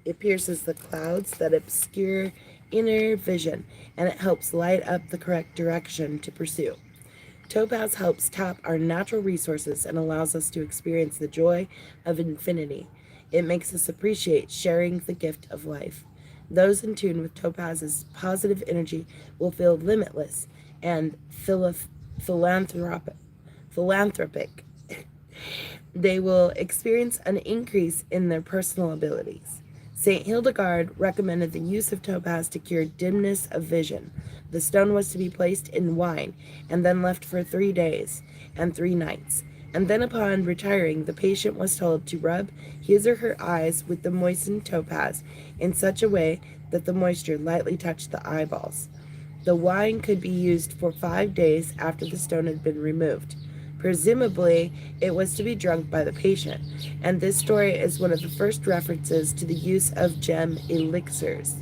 It pierces the clouds that obscure inner vision, and it helps light up the correct direction to pursue. Topaz helps tap our natural resources and allows us to experience the joy of infinity. It makes us appreciate sharing the gift of life. Those in tune with Topaz's positive energy will feel limitless and philanthropic. They will experience an increase in their personal abilities. St. Hildegard recommended the use of topaz to cure dimness of vision. The stone was to be placed in wine and then left for 3 days and 3 nights. And then upon retiring, the patient was told to rub his or her eyes with the moistened topaz in such a way that the moisture lightly touched the eyeballs. The wine could be used for 5 days after the stone had been removed. Presumably, it was to be drunk by the patient, and this story is one of the first references to the use of gem elixirs.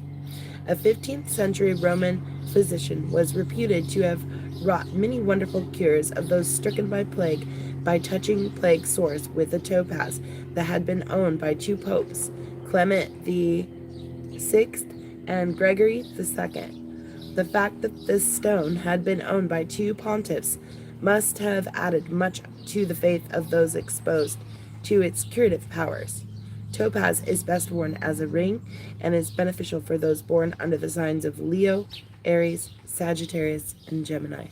A 15th century Roman physician was reputed to have wrought many wonderful cures of those stricken by plague by touching plague sores with a topaz that had been owned by 2 popes, Clement the VI and Gregory II. The fact that this stone had been owned by 2 pontiffs must have added much to the faith of those exposed to its curative powers. Topaz is best worn as a ring and is beneficial for those born under the signs of Leo, Aries, Sagittarius, and Gemini.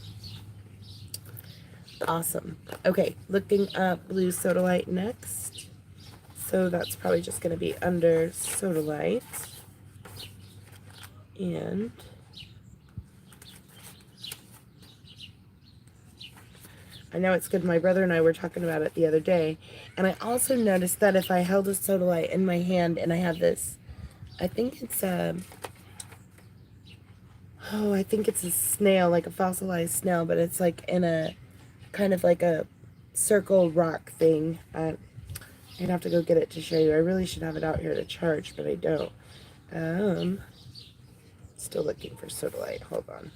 Awesome. Okay, looking up blue Sodalite next. So that's probably just going to be under Sodalite. And I know it's good. My brother and I were talking about it the other day. And I also noticed that if I held a Sodalite in my hand and I have this, I think it's a snail, like a fossilized snail, but it's like in a kind of like a circle rock thing. I'd have to go get it to show you. I really should have it out here to charge, but I don't. Still looking for Sodalite. Hold on.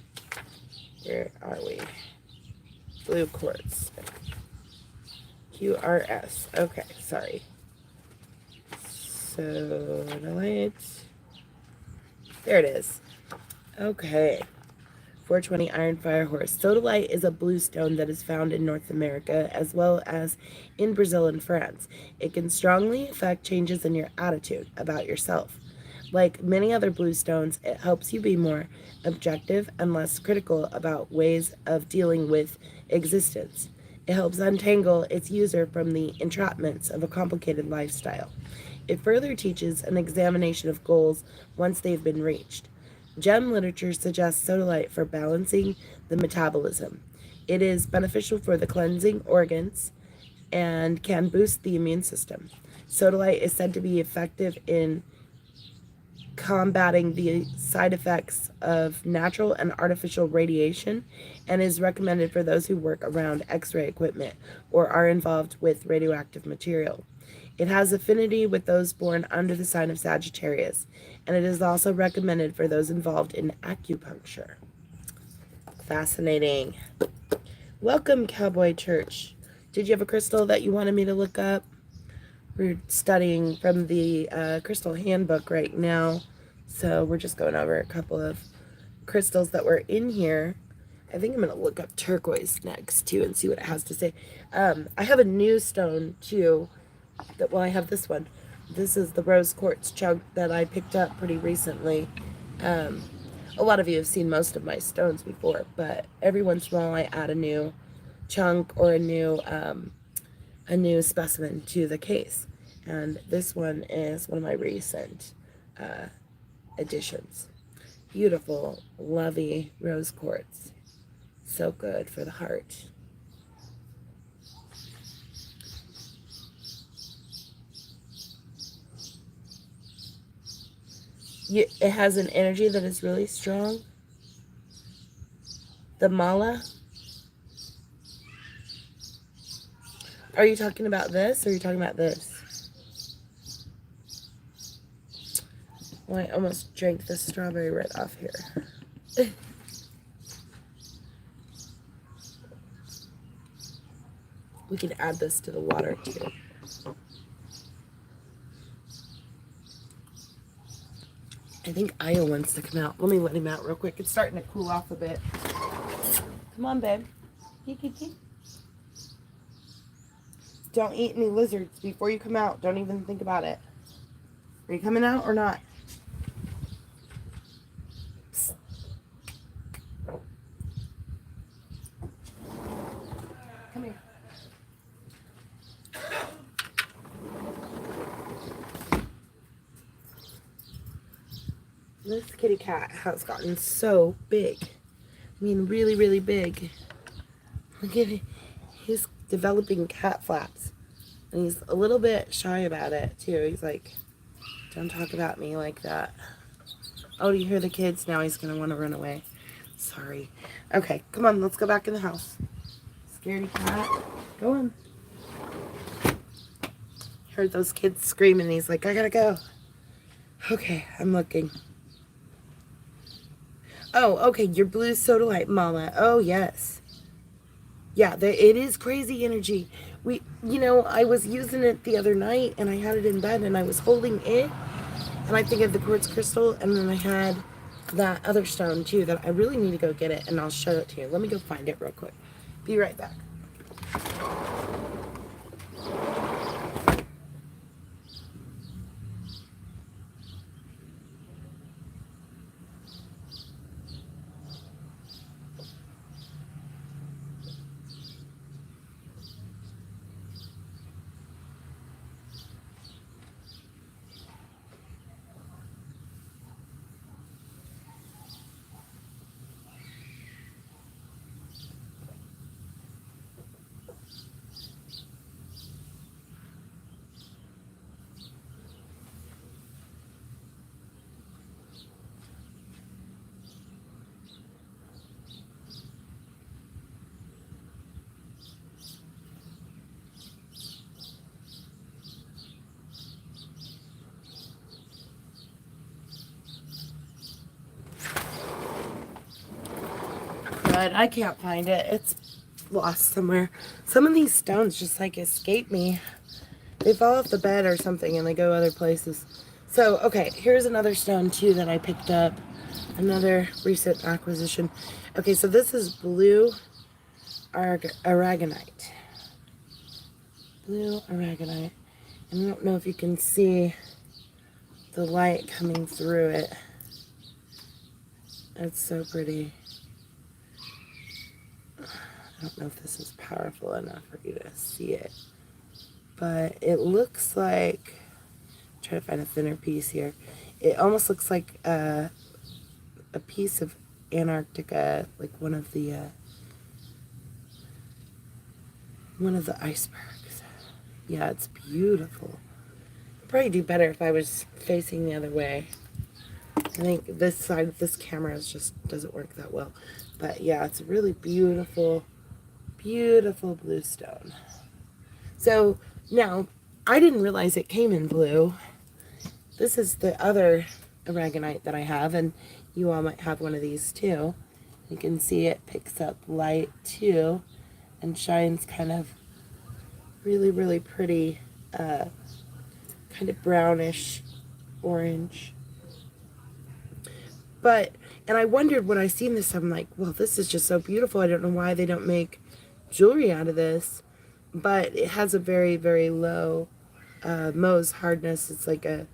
Where are we? Blue quartz. QRS. Okay, sorry. Sodalite. There it is. Okay. 420 Iron Fire Horse. Sodalite is a blue stone that is found in North America as well as in Brazil and France. It can strongly affect changes in your attitude about yourself. Like many other blue stones, it helps you be more objective and less critical about ways of dealing with existence. It helps untangle its user from the entrapments of a complicated lifestyle. It further teaches an examination of goals once they've been reached. Gem literature suggests Sodalite for balancing the metabolism. It is beneficial for the cleansing organs and can boost the immune system. Sodalite is said to be effective in combating the side effects of natural and artificial radiation and is recommended for those who work around X-ray equipment or are involved with radioactive material. It has affinity with those born under the sign of Sagittarius, and it is also recommended for those involved in acupuncture. Fascinating. Welcome, Cowboy Church. Did you have a crystal that you wanted me to look up? We're studying from the crystal handbook right now, so we're just going over a couple of crystals that were in here. I think I'm going to look up turquoise next, too, and see what it has to say. I have a new stone, too. I have this one. This is the rose quartz chunk that I picked up pretty recently. A lot of you have seen most of my stones before, but every once in a while I add a new chunk or a new specimen to the case. And this one is one of my recent additions. Beautiful, lovely rose quartz. So good for the heart. It has an energy that is really strong. The mala. Are you talking about this or are you talking about this? Well, I almost drank the strawberry right off here. We can add this to the water too. I think Io wants to come out. Let me let him out real quick. It's starting to cool off a bit. Come on, babe. Don't eat any lizards before you come out. Don't even think about it. Are you coming out or not? Psst. Come here. This kitty cat has gotten so big. I mean, really, really big. Look at it. He's developing cat flaps. And he's a little bit shy about it, too. He's like, don't talk about me like that. Oh, do you hear the kids? Now he's going to want to run away. Sorry. Okay, come on. Let's go back in the house. Scaredy cat. Go on. Heard those kids screaming. He's like, I got to go. Okay, I'm looking. Oh, okay, your blue Sodalite, Mama. Oh, yes. Yeah, it is crazy energy. I was using it the other night, and I had it in bed, and I was holding it, and I think of the quartz crystal, and then I had that other stone too that I really need to go get it, and I'll show it to you. Let me go find it real quick. Be right back. But I can't find it. It's lost somewhere. Some of these stones just like escape me. They fall off the bed or something and they go other places. So, okay, here's another stone too that I picked up. Another recent acquisition. Okay, so this is blue Aragonite. Blue Aragonite. And I don't know if you can see the light coming through it. It's so pretty. I don't know if this is powerful enough for you to see it. But it looks like, try to find a thinner piece here. It almost looks like a piece of Antarctica, like one of the icebergs. Yeah, it's beautiful. I'd probably do better if I was facing the other way. I think this side of this camera just doesn't work that well. But yeah, it's a really beautiful, beautiful blue stone. So now, I didn't realize it came in blue. This is the other Aragonite that I have, and you all might have one of these too. You can see it picks up light too and shines kind of really, really pretty, kind of brownish orange. But, and I wondered when I seen this, I'm like, well, this is just so beautiful. I don't know why they don't make jewelry out of this. But it has a very, very low Mohs hardness. It's like a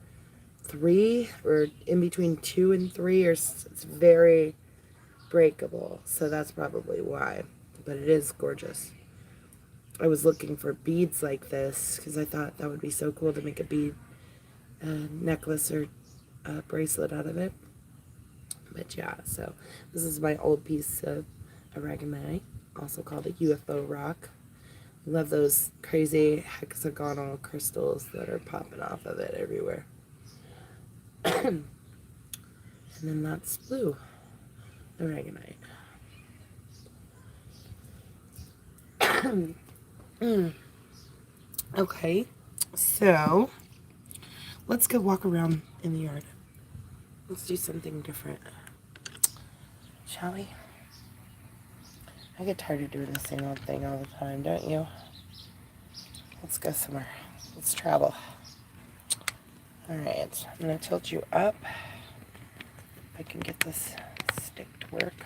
3 or in between 2 and 3, or it's very breakable. So that's probably why. But it is gorgeous. I was looking for beads like this because I thought that would be so cool to make a bead necklace or bracelet out of it. But yeah, so this is my old piece of Aragonite, also called a UFO rock. Love those crazy hexagonal crystals that are popping off of it everywhere. And then that's blue Aragonite. Okay, so let's go walk around in the yard. Let's do something different. Shall we? I get tired of doing the same old thing all the time, don't you? Let's go somewhere. Let's travel. Alright, I'm going to tilt you up. If I can get this stick to work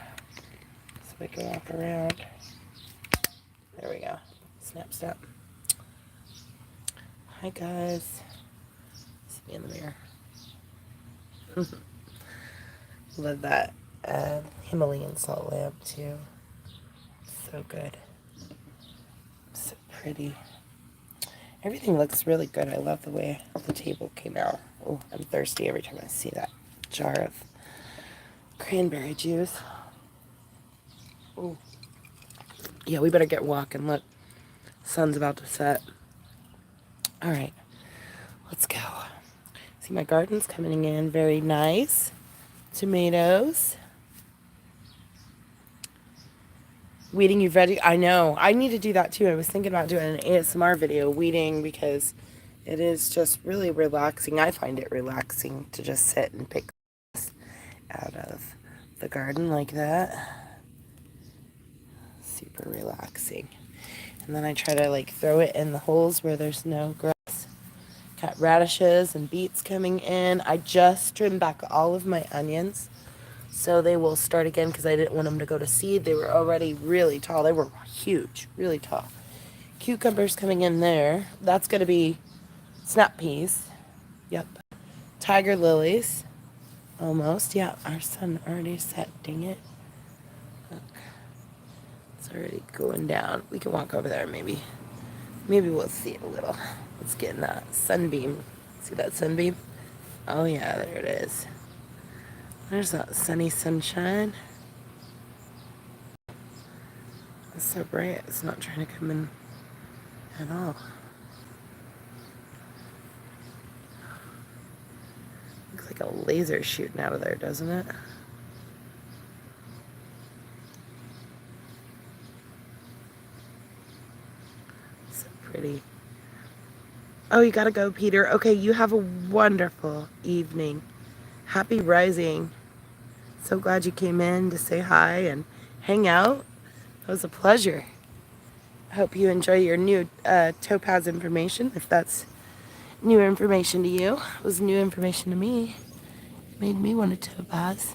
so we can walk around. There we go. Snap, snap. Hi, guys. See me in the mirror. Love that Himalayan salt lamp, too. So good. So pretty. Everything looks really good. I love the way the table came out. Oh, I'm thirsty every time I see that jar of cranberry juice. Oh. Yeah, we better get walking. Look, sun's about to set. All right, let's go. See, my garden's coming in very nice. Tomatoes. Weeding your veggie. I know. I need to do that too. I was thinking about doing an ASMR video, weeding, because it is just really relaxing. I find it relaxing to just sit and pick out of the garden like that. Super relaxing. And then I try to like throw it in the holes where there's no grass. Got radishes and beets coming in. I just trimmed back all of my onions So they will start again because I didn't want them to go to seed. They were already really tall. They were huge, really tall. Cucumbers coming in there. That's going to be snap peas. Yep. Tiger lilies. Almost. Yeah, our sun already set. Dang it. Look. It's already going down. We can walk over there maybe. Maybe we'll see it a little. Let's get in that sunbeam. See that sunbeam? Oh yeah, there it is. There's that sunny sunshine. It's so bright, it's not trying to come in at all. Looks like a laser shooting out of there, doesn't it? So pretty. Oh, you gotta go, Peter. Okay, you have a wonderful evening. Happy rising. So glad you came in to say hi and hang out. It was a pleasure. I hope you enjoy your new Topaz information, if that's new information to you. It was new information to me. It made me want a topaz.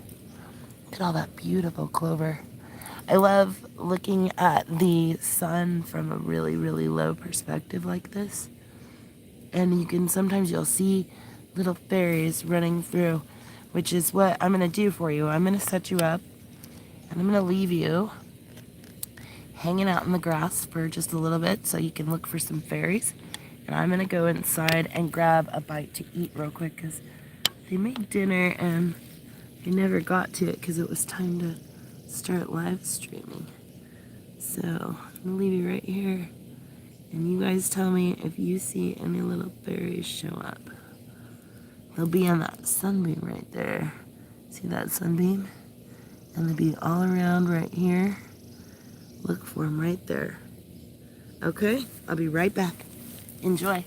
Look at all that beautiful clover. I love looking at the sun from a really, really low perspective like this. And you can, sometimes you'll see little fairies running through, which is what I'm going to do for you. I'm going to set you up, and I'm going to leave you hanging out in the grass for just a little bit so you can look for some fairies. And I'm going to go inside and grab a bite to eat real quick because they made dinner and I never got to it because it was time to start live streaming. So I'm going to leave you right here. And you guys tell me if you see any little fairies show up. They'll be on that sunbeam right there. See that sunbeam? And they'll be all around right here. Look for them right there. Okay? I'll be right back. Enjoy.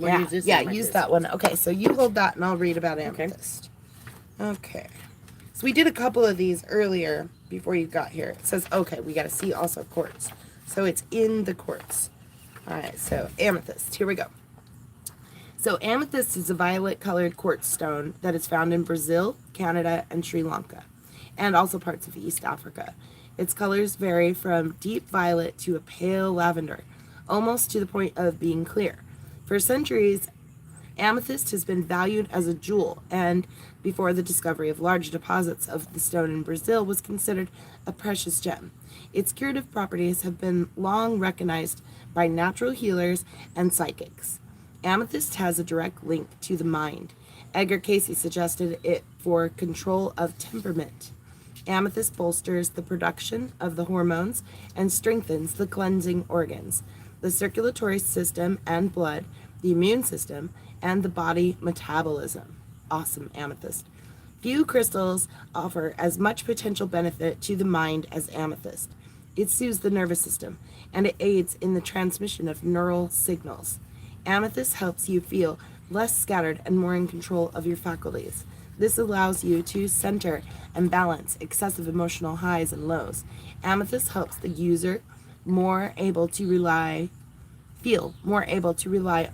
We'll use this use that one. Okay, so you hold that and I'll read about amethyst. Okay. So we did a couple of these earlier before you got here. It says, okay, we got to see also quartz. So it's in the quartz. All right, so amethyst. Here we go. So amethyst is a violet-colored quartz stone that is found in Brazil, Canada, and Sri Lanka, and also parts of East Africa. Its colors vary from deep violet to a pale lavender, almost to the point of being clear. For centuries, amethyst has been valued as a jewel, and before the discovery of large deposits of the stone in Brazil was considered a precious gem. Its curative properties have been long recognized by natural healers and psychics. Amethyst has a direct link to the mind. Edgar Cayce suggested it for control of temperament. Amethyst bolsters the production of the hormones and strengthens the cleansing organs, the circulatory system and blood, the immune system, and the body metabolism. Awesome, amethyst. Few crystals offer as much potential benefit to the mind as amethyst. It soothes the nervous system, and it aids in the transmission of neural signals. Amethyst helps you feel less scattered and more in control of your faculties. This allows you to center and balance excessive emotional highs and lows. Amethyst helps the user feel more able to rely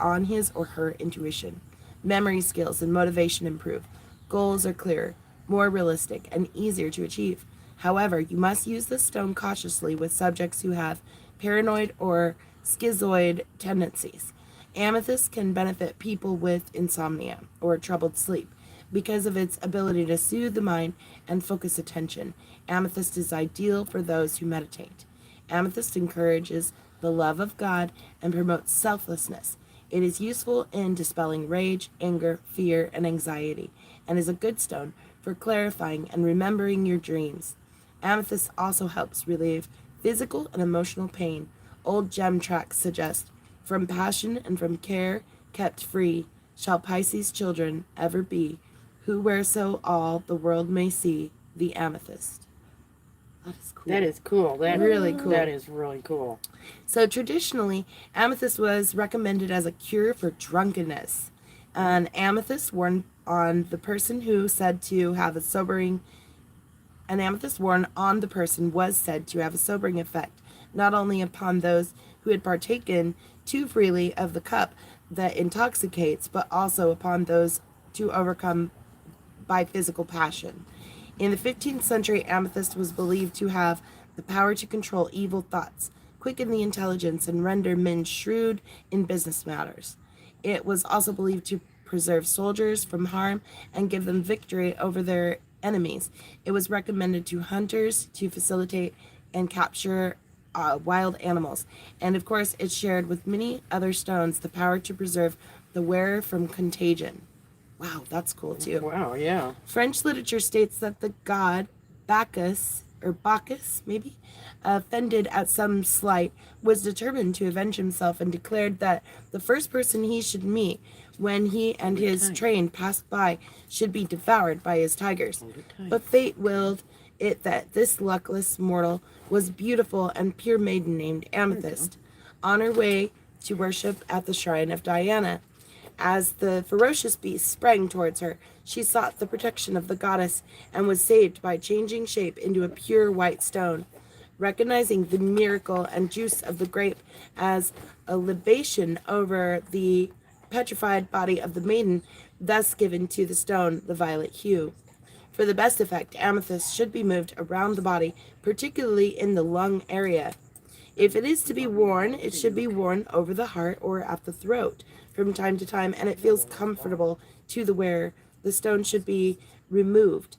on his or her intuition. Memory skills and motivation improve. Goals are clearer, more realistic, and easier to achieve. However, you must use this stone cautiously with subjects who have paranoid or schizoid tendencies. Amethyst can benefit people with insomnia or troubled sleep because of its ability to soothe the mind and focus attention. Amethyst is ideal for those who meditate. Amethyst encourages the love of God and promotes selflessness. It is useful in dispelling rage, anger, fear, and anxiety, and is a good stone for clarifying and remembering your dreams. Amethyst also helps relieve physical and emotional pain. Old gem tracts suggest, from passion and from care kept free, shall Pisces children ever be, who whereso all the world may see the amethyst. That is cool. That is cool. Really cool. That is really cool. So traditionally, amethyst was recommended as a cure for drunkenness. An amethyst worn on the person was said to have a sobering effect, not only upon those who had partaken too freely of the cup that intoxicates, but also upon those to overcome by physical passion. In the 15th century, amethyst was believed to have the power to control evil thoughts, quicken the intelligence, and render men shrewd in business matters. It was also believed to preserve soldiers from harm and give them victory over their enemies. It was recommended to hunters to facilitate and capture wild animals. And of course, it shared with many other stones the power to preserve the wearer from contagion. Wow, that's cool too. Wow, yeah. French literature states that the god Bacchus, maybe, offended at some slight, was determined to avenge himself and declared that the first person he should meet when he and his train passed by should be devoured by his tigers. But fate willed it that this luckless mortal was beautiful and pure maiden named Amethyst, on her way to worship at the shrine of Diana. As the ferocious beast sprang towards her, she sought the protection of the goddess and was saved by changing shape into a pure white stone. Recognizing the miracle and juice of the grape as a libation over the petrified body of the maiden, thus given to the stone the violet hue. For the best effect, amethyst should be moved around the body, particularly in the lung area. If it is to be worn, it should be worn over the heart or at the throat from time to time, and it feels comfortable to the wearer. The stone should be removed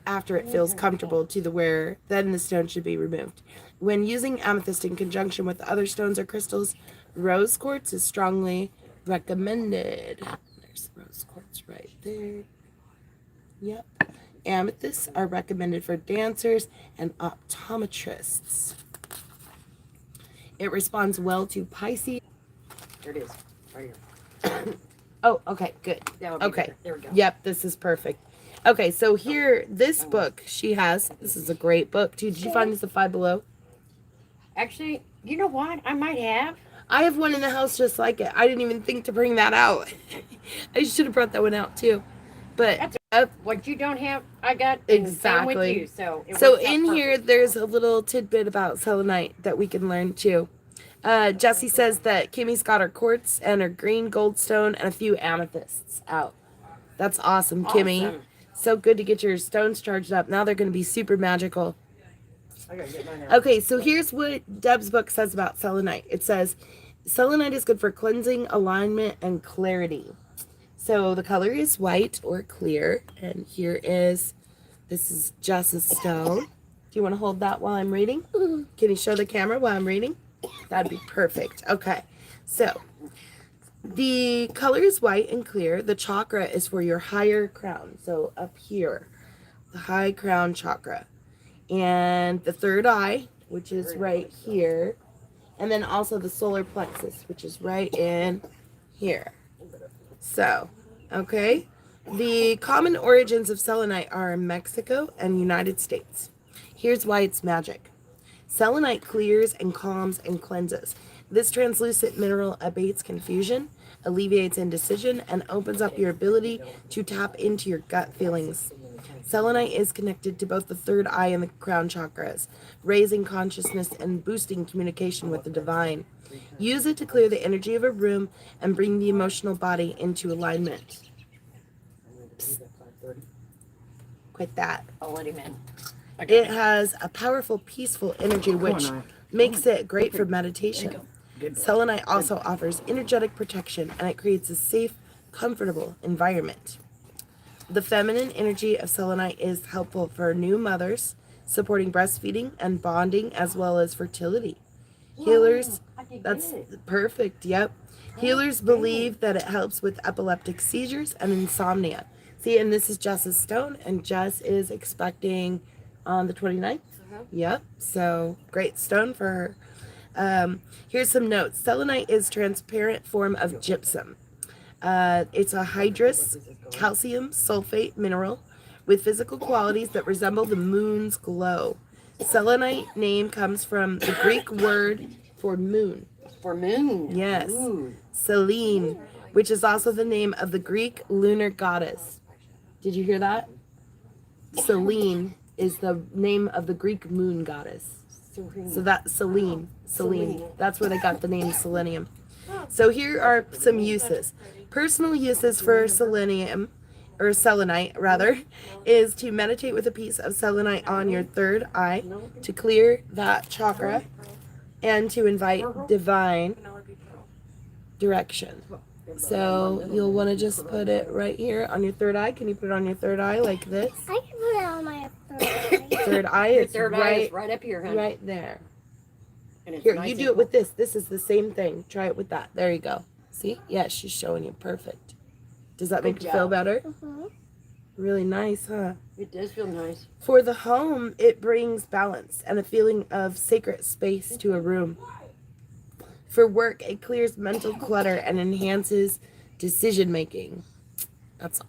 after it feels comfortable to the wearer, then the stone should be removed. When using amethyst in conjunction with other stones or crystals, rose quartz is strongly recommended. There's rose quartz right there. Yep. Amethysts are recommended for dancers and optometrists. It responds well to Pisces. There it is. Right here. Oh, okay, good. Okay. Better. There we go. Yep, this is perfect. Okay, so here, this book she has, this is a great book too. Did you find this at Five Below? Actually, you know what? I might have. I have one in the house just like it. I didn't even think to bring that out. I should have brought that one out too. But What you don't have, I got and same with exactly. you. So So in here, there's a little tidbit about selenite that we can learn too. Jessie says that Kimmy's got her quartz and her green goldstone and a few amethysts out. That's awesome, Kimmy. Awesome. So good to get your stones charged up. Now they're going to be super magical. I gotta get mine out. Okay, so here's what Deb's book says about selenite. It says, selenite is good for cleansing, alignment, and clarity. So the color is white or clear. And this is Jess's stone. Do you want to hold that while I'm reading? Can you show the camera while I'm reading? That'd be perfect. Okay, so the color is white and clear. The chakra is for your higher crown. So up here, the high crown chakra. And the third eye, which is right here. And then also the solar plexus, which is right in here. So, okay. The common origins of selenite are in Mexico and United States. Here's why it's magic. Selenite clears and calms and cleanses. This translucent mineral abates confusion, alleviates indecision, and opens up your ability to tap into your gut feelings. Selenite is connected to both the third eye and the crown chakras, raising consciousness and boosting communication with the divine. Use it to clear the energy of a room and bring the emotional body into alignment. Psst. Quit that. I'll let him in. It has a powerful, peaceful energy which makes it great for meditation. Selenite also offers energetic protection and it creates a safe, comfortable environment. The feminine energy of selenite is helpful for new mothers, supporting breastfeeding and bonding as well as fertility. Healers, that's perfect, yep. Healers believe that it helps with epileptic seizures and insomnia. See, and this is Jess's stone, and Jess is expecting on the 29th. Yep, so great stone for her. Here's some notes. Selenite is transparent form of gypsum. It's a hydrous calcium sulfate mineral with physical qualities that resemble the moon's glow. Selenite name comes from the Greek word for moon. For moon. Yes. Ooh. Selene, which is also the name of the Greek lunar goddess. Did you hear that? Selene is the name of the Greek moon goddess. So that's Selene. Selene. That's where they got the name selenium. So here are some uses. Personal uses for selenium, or selenite rather, is to meditate with a piece of selenite on your third eye to clear that chakra and to invite divine direction. So you'll want to just put it right here on your third eye. Can you put it on your third eye like this? I can put it on my third eye. Third eye Your is third eye is right up here, honey. right there. And it's Here, nice you and do it with this. This is the same thing. Try it with that. There you go. See? Yeah, she's showing you. Perfect. Does that make you feel better? Really nice, huh? It does feel nice. For the home, it brings balance and a feeling of sacred space to a room. For work, it clears mental clutter and enhances decision making. That's all.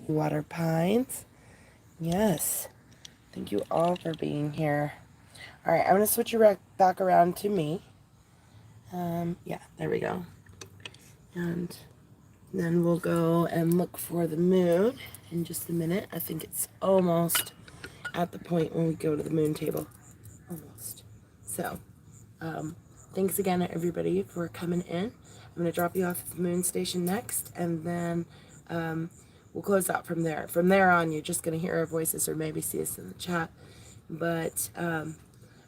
Water Pines. Yes. Thank you all for being here. All right, I'm going to switch you back around to me. Yeah, there we go. And then we'll go and look for the moon in just a minute. I think it's almost at the point when we go to the moon table. Almost. So, thanks again, everybody, for coming in. I'm going to drop you off at the moon station next, and then we'll close out from there. From there on, you're just going to hear our voices or maybe see us in the chat. But I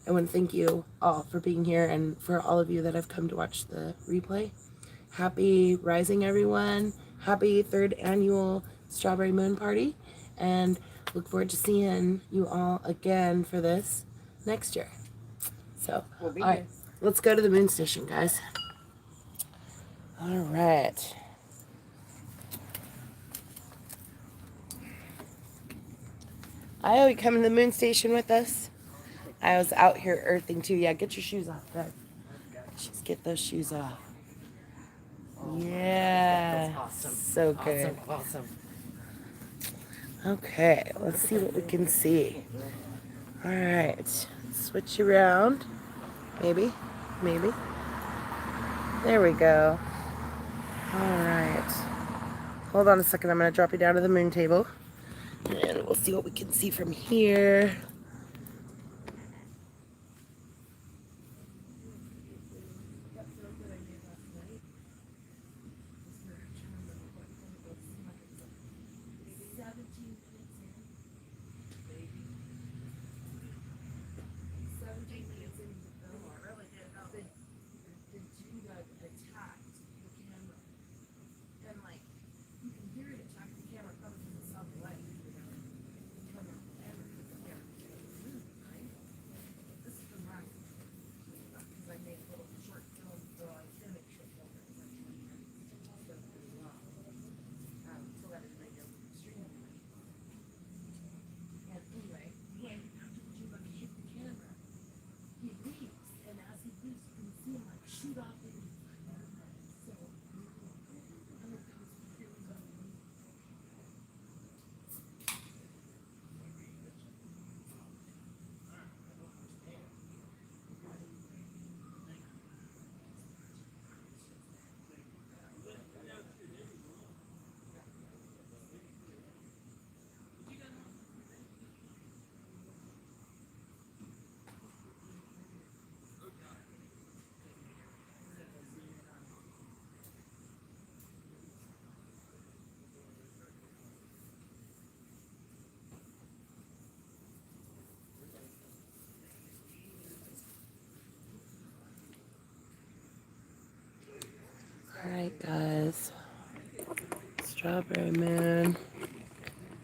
want to thank you all for being here, and for all of you that have come to watch the replay. Happy Rising, everyone. Happy 3rd annual Strawberry Moon Party, and look forward to seeing you all again for this next year. So, We'll be all right, let's go to the moon station, guys. All right. Io, you coming to the moon station with us? I was out here earthing too. Yeah, get your shoes off, Greg. Just get those shoes off. Yeah. Awesome. So good. Awesome. Okay, let's see what we can see. All right. Switch around. Maybe. There we go. All right. Hold on a second. I'm going to drop you down to the moon table. And we'll see what we can see from here. Alright, guys. Strawberry Moon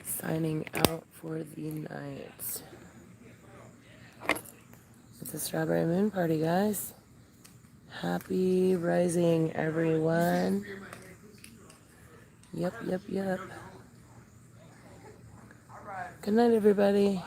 signing out for the night. It's a Strawberry Moon party, guys. Happy rising, everyone. Yep. Good night, everybody.